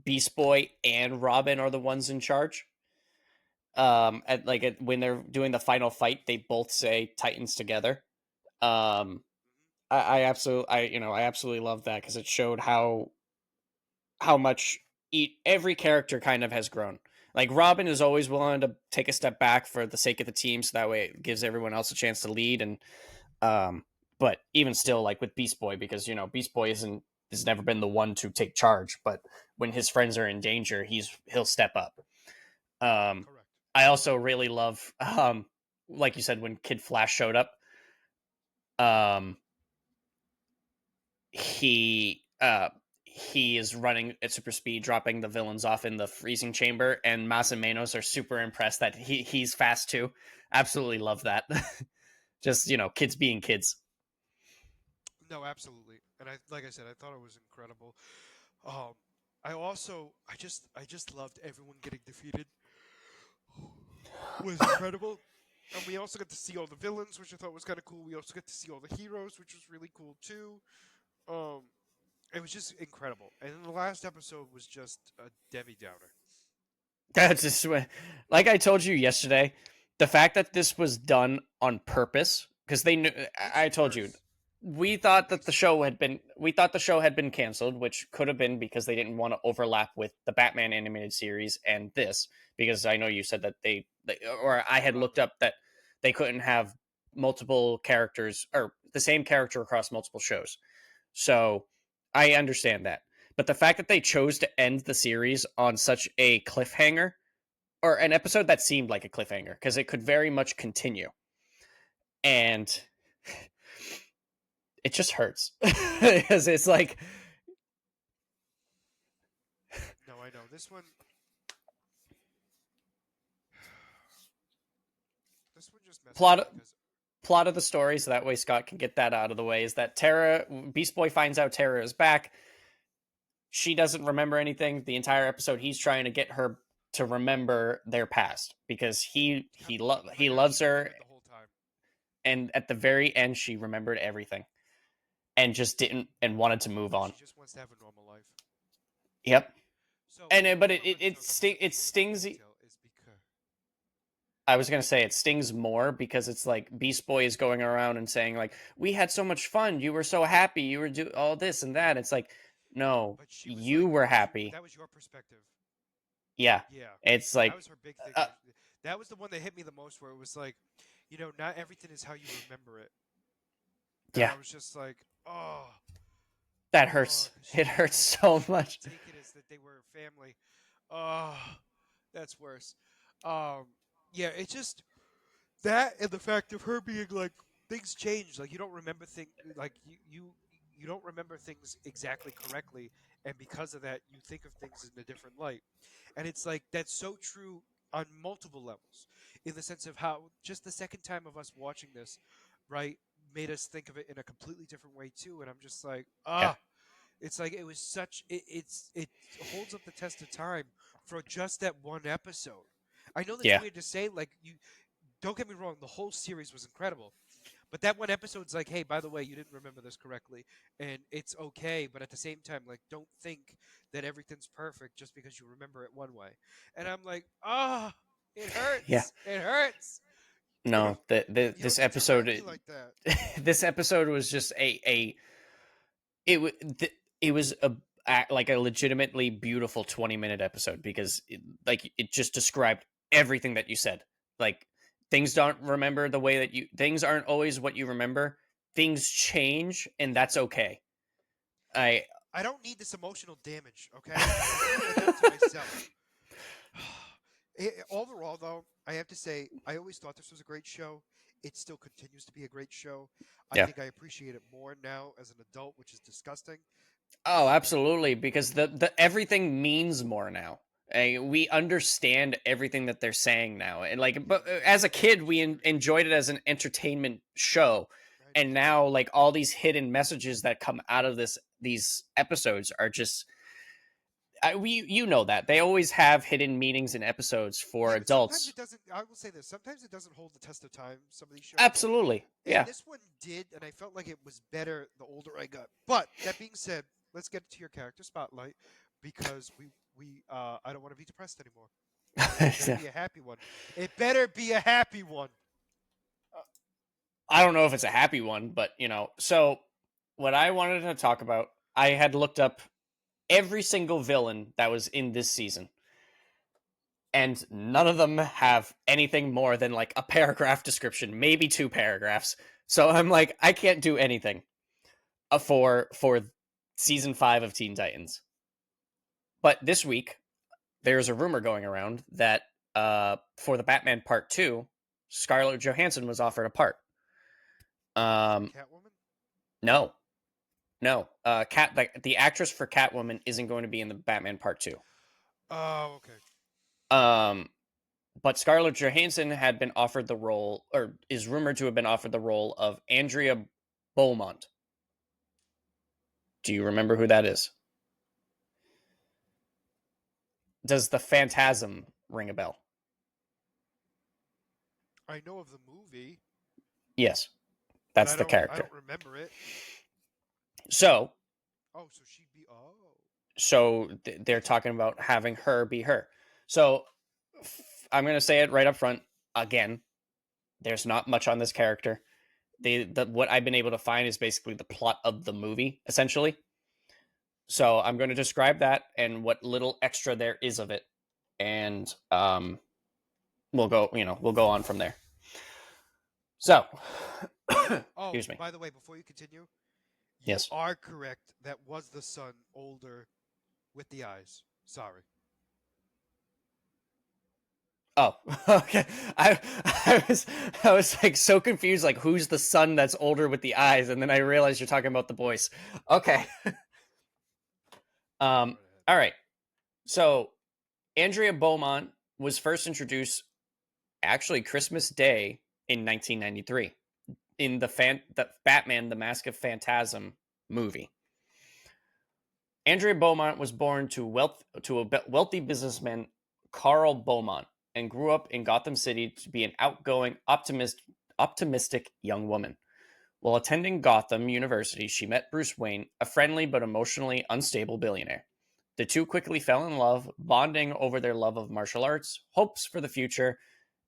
Beast Boy and Robin are the ones in charge. When they're doing the final fight, they both say Titans together. Um, Hmm. I absolutely love that because it showed how much every character kind of has grown. Like Robin is always willing to take a step back for the sake of the team, so that way it gives everyone else a chance to lead. And um, but even still, like with Beast Boy, because Beast Boy isn't has never been the one to take charge, but when his friends are in danger, he'll step up. Um, Correct. I also really love, like you said, when Kid Flash showed up. Um, he uh he is running at super speed, dropping the villains off in the freezing chamber, and Mas and Manos are super impressed that he's fast too. Absolutely love that. Just kids being kids. No, absolutely. And like I said, I thought it was incredible. Um, I just loved everyone getting defeated. Was incredible. And we also got to see all the villains, which I thought was kind of cool. We also got to see all the heroes, which was really cool too. Um, it was just incredible. And then the last episode was just a Debbie Downer. That's just like I told you yesterday. The fact that this was done on purpose, because they knew. Makes I it told you worse. the Makes it show had been. We thought the show had been canceled, which could have been because they didn't want to overlap with the Batman animated series and this. Because I know you said that or I had looked Robin. up that they couldn't have multiple characters or the same character across multiple shows. So I understand that. But the fact that they chose to end the series on such a cliffhanger, or an episode that seemed like a cliffhanger, because it could very much continue, and it just hurts because it's like No, I know this one. This one just messed me plot because plot of the story. So that way Scott can get that out of the way. Is that Tara Beast Boy finds out Tara is back. She doesn't remember anything. The entire episode, he's trying to get her to remember their past because oh my he gosh, loves she her, remembered the whole time. and at the very end, she remembered everything and just didn't and wanted to move on. She just wants to have a normal life. Yep. So And the but reason I wanted to talk about this it episode in more stings. detail is because I was gonna say it stings more because it's like Beast Boy is going around and saying like, "We had so much fun. You were so happy. You were do all this and that." It's like, no, but she was you like, were she happy. that was your perspective. Yeah, Yeah, it's that like, was her big thing. uh, That was the one that hit me the most, where it was like, not everything is how you remember it, and yeah, I was just like, oh, that oh, hurts. because It hurts so she much. didn't take it as that they were a family. Oh, that's worse. Um, yeah, it's just that, and the fact of her being like, things change. Like, you don't remember things, like you don't remember things exactly correctly, and because of that, you think of things in a different light. And it's like that's so true on multiple levels, in the sense of how just the second time of us watching this, right, made us think of it in a completely different way too. And I'm just like, Yeah, it's like it was such it holds up the test of time for just that one episode. I know that's yeah, weird to say. Like, you don't get me wrong, the whole series was incredible, but that one episode's like, hey, by the way, you didn't remember this correctly, and it's okay. But at the same time, like, don't think that everything's perfect just because you remember it one way. And I'm like, it yeah. hurts. It hurts. No, You this don't get to hurt episode, me like that. this episode was just it it was like a legitimately beautiful 20-minute episode because it just described everything that you said. Like, things don't remember the way that you things aren't always what you remember. Things change, and that's okay. I I don't need this emotional damage. Okay, I'm doing enough to myself. Overall, though, I have to say, I always thought this was a great show. It still continues to be a great show. I Yeah. think I appreciate it more now as an adult, which is disgusting. Oh, absolutely, because the everything means more now. We understand everything that they're saying now, and like, Yeah, but as a kid, we enjoyed it as an entertainment show, I did and too. now like all these hidden messages that come out of these episodes are just we you know that they always have hidden meanings in episodes for Yeah, but sometimes adults. it doesn't. I will say this: sometimes it doesn't hold the test of time. Some of these shows, Absolutely, and yeah, this one did, and I felt like it was better the older I got. But that being said, let's get to your character spotlight, because I don't want to be depressed anymore. It better be a happy one. It better be a happy one. I don't know if it's a happy one, but so what I wanted to talk about, I had looked up every single villain that was in this season, and none of them have anything more than like a paragraph description, maybe two paragraphs. So I'm like, I can't do anything for season 5 of Teen Titans. But this week, there's a rumor going around that for the Batman Part 2, Scarlett Johansson was offered a part. For Um, Catwoman? no, no, Cat the actress for Catwoman isn't going to be in the Batman Part 2. Oh, okay. Um, but Scarlett Johansson had been offered the role, or is rumored to have been offered the role of Andrea Beaumont. Do you remember who that is? Does the Phantasm ring a bell? I know of the movie, Yes, but that's the I character. don't remember it. So, Oh, so she'd be they're talking about having her be her. So, I'm going to say it right up front again. There's not much on this character. What I've been able to find is basically the plot of the movie, essentially. So I'm going to describe that and what little extra there is of it, and we'll go on from there. So, Oh, excuse me. by the way, before you continue, you Yes. are correct. That was the son older with the eyes. Sorry. Oh, okay. I I was I was like so confused, like who's the son that's older with the eyes, and then I realized you're talking about the boys. Okay. Go right ahead. All right. So Andrea Beaumont was first introduced actually Christmas Day in 1993 in the Batman: The Mask of Phantasm movie. Andrea Beaumont was born to a wealthy businessman, Carl Beaumont, and grew up in Gotham City to be an outgoing, optimistic young woman. While attending Gotham University, she met Bruce Wayne, a friendly but emotionally unstable billionaire. The two quickly fell in love, bonding over their love of martial arts, hopes for the future,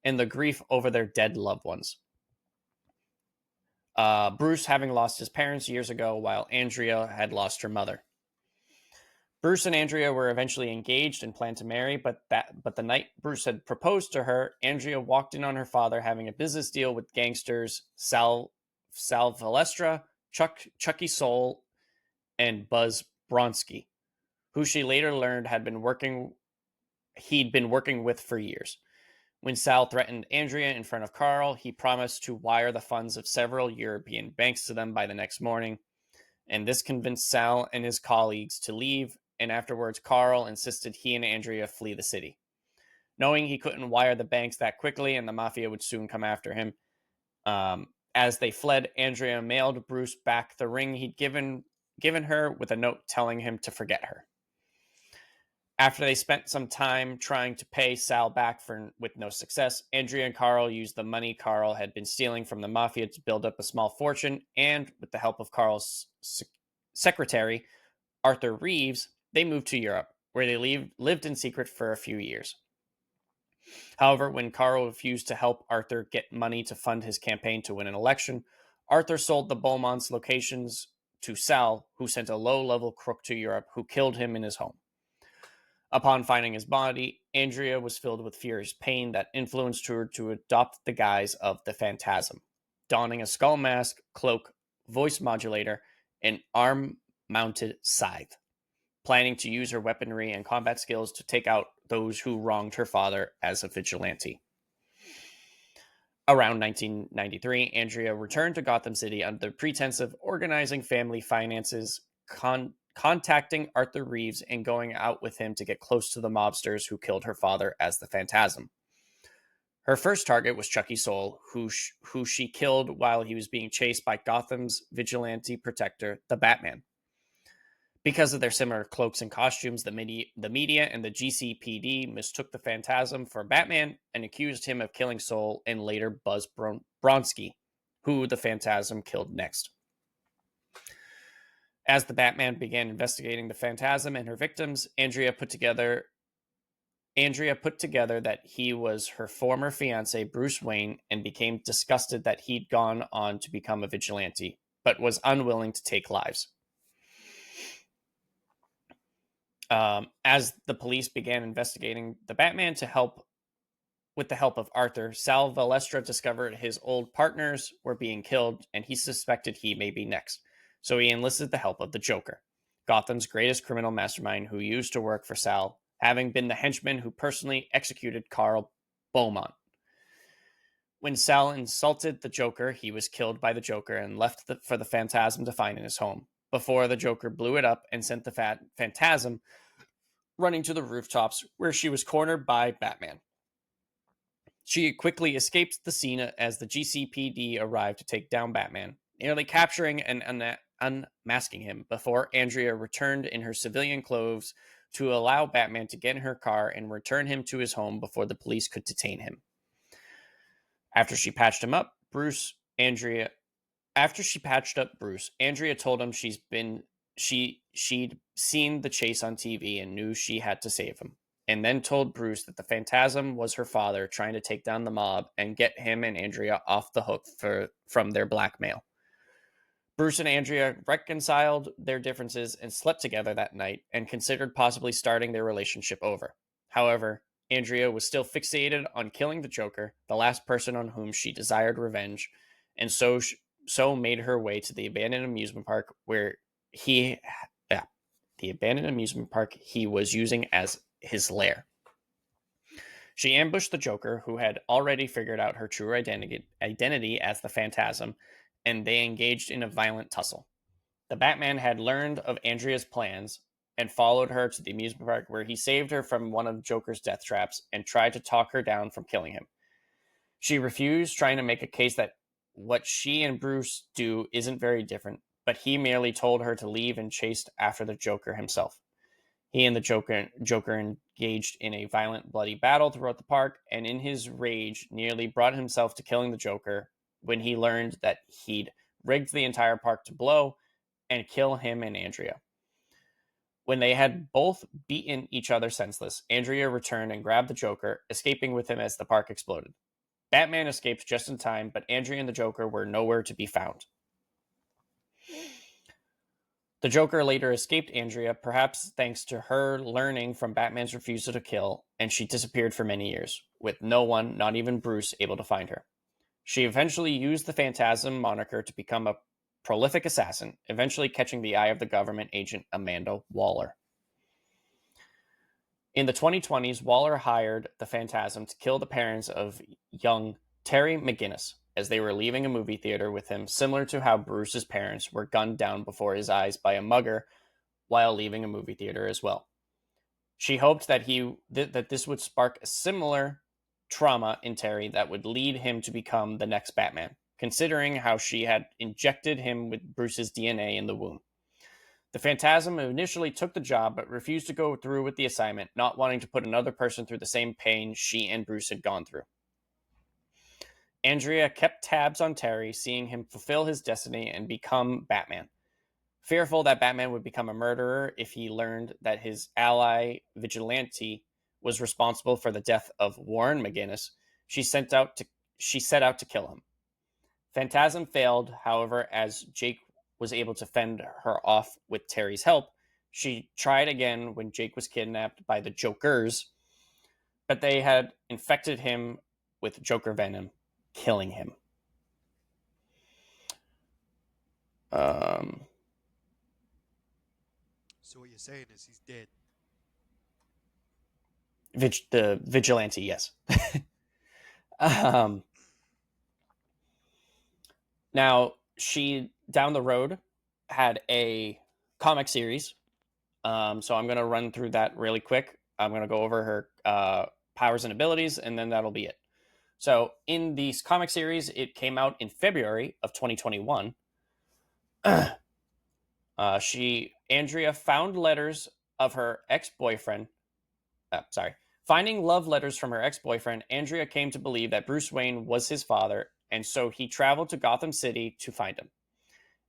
and the grief over their dead loved ones. Bruce having lost his parents years ago, while Andrea had lost her mother. Bruce and Andrea were eventually engaged and planned to marry, but the night Bruce had proposed to her, Andrea walked in on her father having a business deal with gangsters Sal Valestra, Chucky Soul, and Buzz Bronski, who she later learned he'd been working with for years. When Sal threatened Andrea in front of Carl, he promised to wire the funds of several European banks to them by the next morning, and this convinced Sal and his colleagues to leave, and afterwards Carl insisted he and Andrea flee the city. Knowing he couldn't wire the banks that quickly and the mafia would soon come after him, as they fled, Andrea mailed Bruce back the ring he'd given her with a note telling him to forget her. After they spent some time trying to pay Sal back with no success, Andrea and Carl used the money Carl had been stealing from the mafia to build up a small fortune, and with the help of Carl's secretary, Arthur Reeves, they moved to Europe, where they lived in secret for a few years. However, when Carl refused to help Arthur get money to fund his campaign to win an election, Arthur sold the Beaumont's locations to Sal, who sent a low-level crook to Europe who killed him in his home. Upon finding his body, Andrea was filled with furious pain that influenced her to adopt the guise of the Phantasm, donning a skull mask, cloak, voice modulator, and arm-mounted scythe, planning to use her weaponry and combat skills to take out those who wronged her father as a vigilante. Around 1993, Andrea returned to Gotham City under the pretense of organizing family finances, contacting Arthur Reeves and going out with him to get close to the mobsters who killed her father as the Phantasm. Her first target was Chucky Soul, who she killed while he was being chased by Gotham's vigilante protector, the Batman. Because of their similar cloaks and costumes, the media and the GCPD mistook the Phantasm for Batman and accused him of killing Soul and later Buzz Bronski, who the Phantasm killed next. As the Batman began investigating the Phantasm and her victims, Andrea put together that he was her former fiance, Bruce Wayne, and became disgusted that he'd gone on to become a vigilante, but was unwilling to take lives. As the police began investigating the Batman with the help of Arthur, Sal Valestra discovered his old partners were being killed, and he suspected he may be next. So he enlisted the help of the Joker, Gotham's greatest criminal mastermind who used to work for Sal, having been the henchman who personally executed Carl Beaumont. When Sal insulted the Joker, he was killed by the Joker and left for the Phantasm to find in his home, before the Joker blew it up and sent the Phantasm running to the rooftops, where she was cornered by Batman. She quickly escaped the scene as the GCPD arrived to take down Batman, nearly capturing and unmasking him before Andrea returned in her civilian clothes to allow Batman to get in her car and return him to his home before the police could detain him. After she patched him up, Bruce, Andrea After she patched up Bruce, Andrea told him she'd seen the chase on TV and knew she had to save him, and then told Bruce that the Phantasm was her father trying to take down the mob and get him and Andrea off the hook from their blackmail. Bruce and Andrea reconciled their differences and slept together that night and considered possibly starting their relationship over. However, Andrea was still fixated on killing the Joker, the last person on whom she desired revenge, and so made her way to the abandoned amusement park where he yeah, the abandoned amusement park he was using as his lair. She ambushed the Joker, who had already figured out her true identity as the Phantasm, and they engaged in a violent tussle. The Batman had learned of Andrea's plans and followed her to the amusement park where he saved her from one of Joker's death traps and tried to talk her down from killing him. She refused, trying to make a case that what she and Bruce do isn't very different, but he merely told her to leave and chased after the Joker himself. He and the Joker engaged in a violent, bloody battle throughout the park, and in his rage, nearly brought himself to killing the Joker when he learned that he'd rigged the entire park to blow and kill him and Andrea. When they had both beaten each other senseless, Andrea returned and grabbed the Joker, escaping with him as the park exploded. Batman escaped just in time, but Andrea and the Joker were nowhere to be found. The Joker later escaped Andrea, perhaps thanks to her learning from Batman's refusal to kill, and she disappeared for many years, with no one, not even Bruce, able to find her. She eventually used the Phantasm moniker to become a prolific assassin, eventually catching the eye of the government agent Amanda Waller. In the 2020s, Waller hired the Phantasm to kill the parents of young Terry McGinnis as they were leaving a movie theater with him, similar to how Bruce's parents were gunned down before his eyes by a mugger while leaving a movie theater as well. She hoped that this would spark a similar trauma in Terry that would lead him to become the next Batman, considering how she had injected him with Bruce's DNA in the womb. The Phantasm initially took the job, but refused to go through with the assignment, not wanting to put another person through the same pain she and Bruce had gone through. Andrea kept tabs on Terry, seeing him fulfill his destiny and become Batman. Fearful that Batman would become a murderer if he learned that his ally, Vigilante, was responsible for the death of Warren McGinnis, she set out to kill him. Phantasm failed, however, as Jake was able to fend her off with Terry's help. She tried again when Jake was kidnapped by the Jokers, but they had infected him with Joker venom, killing him. So what you're saying is he's dead. The Vigilante, yes. um, Now, she, down the road, had a comic series. So I'm going to run through that really quick. I'm going to go over her powers and abilities, and then that'll be it. So in this comic series, it came out in February of 2021. Andrea found letters of her ex-boyfriend. Finding love letters from her ex-boyfriend, Andrea came to believe that Bruce Wayne was his father, and so he traveled to Gotham City to find him.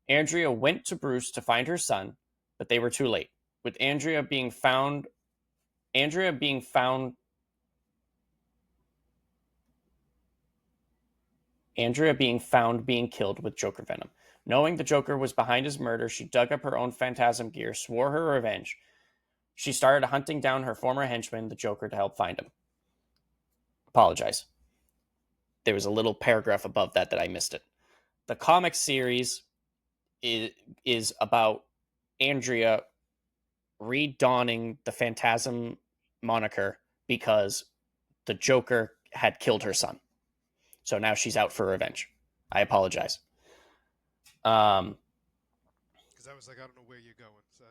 Andrea went to Bruce to find her son, but they were too late. With Andrea being found being killed with Joker venom. Knowing the Joker was behind his murder, she dug up her own Phantasm gear, swore her revenge. She started hunting down her former henchman, the Joker, to help find him. Apologize. There was a little paragraph above that I missed it. The comic series is about Andrea redawning the Phantasm moniker because the Joker had killed her son. So now she's out for revenge. I apologize. Because I was like, I don't know where you're going. So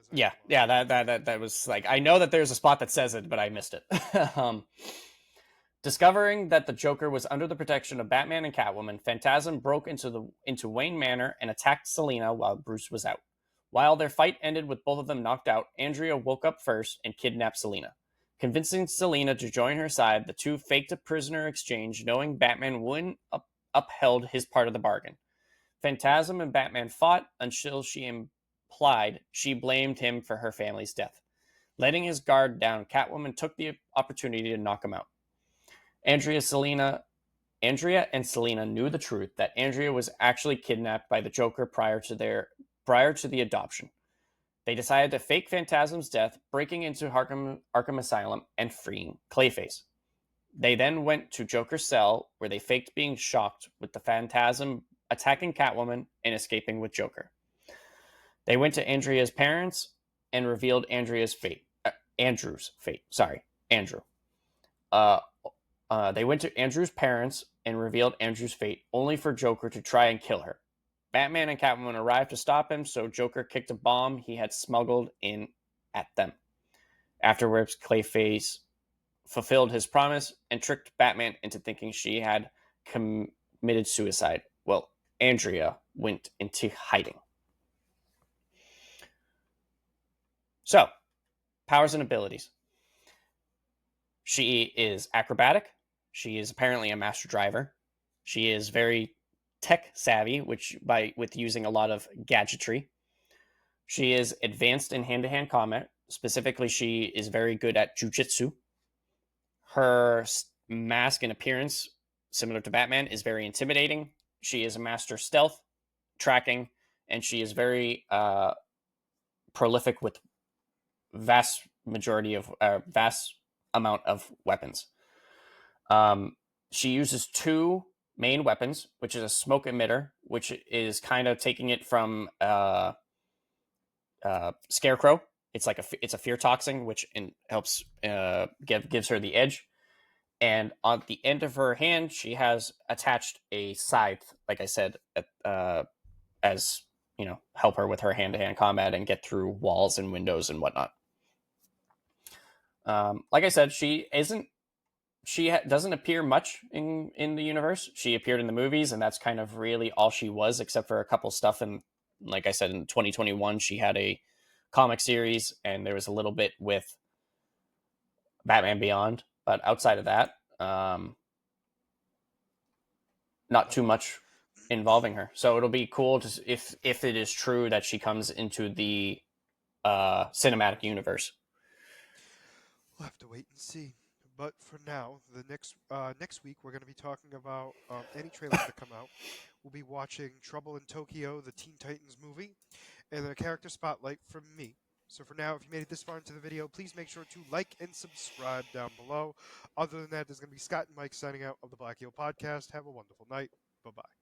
That was like, I know that there's a spot that says it, but I missed it. Discovering that the Joker was under the protection of Batman and Catwoman, Phantasm broke into Wayne Manor and attacked Selina while Bruce was out. While their fight ended with both of them knocked out, Andrea woke up first and kidnapped Selina. Convincing Selina to join her side, the two faked a prisoner exchange, knowing Batman wouldn't upheld his part of the bargain. Phantasm and Batman fought until she implied she blamed him for her family's death. Letting his guard down, Catwoman took the opportunity to knock him out. Andrea Selina Andrea and Selina knew the truth that Andrea was actually kidnapped by the Joker prior to the adoption. They decided to fake Phantasm's death, breaking into Arkham Asylum and freeing Clayface. They then went to Joker's cell, where they faked being shocked with the Phantasm attacking Catwoman and escaping with Joker. They went to Andrea's parents and revealed Andrew's fate. Sorry, Andrew. Uh, they went to Andrew's parents and revealed Andrew's fate, only for Joker to try and kill her. Batman and Catwoman arrived to stop him, so Joker kicked a bomb he had smuggled in at them. Afterwards, Clayface fulfilled his promise and tricked Batman into thinking she had committed suicide. Well, Andrea went into hiding. So, powers and abilities. She is acrobatic. She is apparently a master driver. She is very tech savvy, with using a lot of gadgetry. She is advanced in hand-to-hand combat. Specifically, she is very good at jujitsu. Her mask and appearance, similar to Batman, is very intimidating. She is a master stealth, tracking, and she is very prolific with vast amount of weapons. She uses two main weapons, which is a smoke emitter, which is kind of taking it from Scarecrow. It's a fear toxin, which helps gives her the edge. And on the end of her hand, she has attached a scythe, like I said, as help her with her hand-to-hand combat and get through walls and windows and whatnot. Like I said, she doesn't appear much in the universe. She appeared in the movies, and that's kind of really all she was, except for a couple stuff. And like I said, in 2021, she had a comic series, and there was a little bit with Batman Beyond. But outside of that, not too much involving her. So it'll be cool if it is true that she comes into the cinematic universe. We'll have to wait and see. But for now, the next week we're going to be talking about any trailers that come out. We'll be watching Trouble in Tokyo, the Teen Titans movie, and then a character spotlight from me. So for now, if you made it this far into the video, please make sure to like and subscribe down below. Other than that, there's going to be Scott and Mike signing out of the Black Heel Podcast. Have a wonderful night. Bye-bye.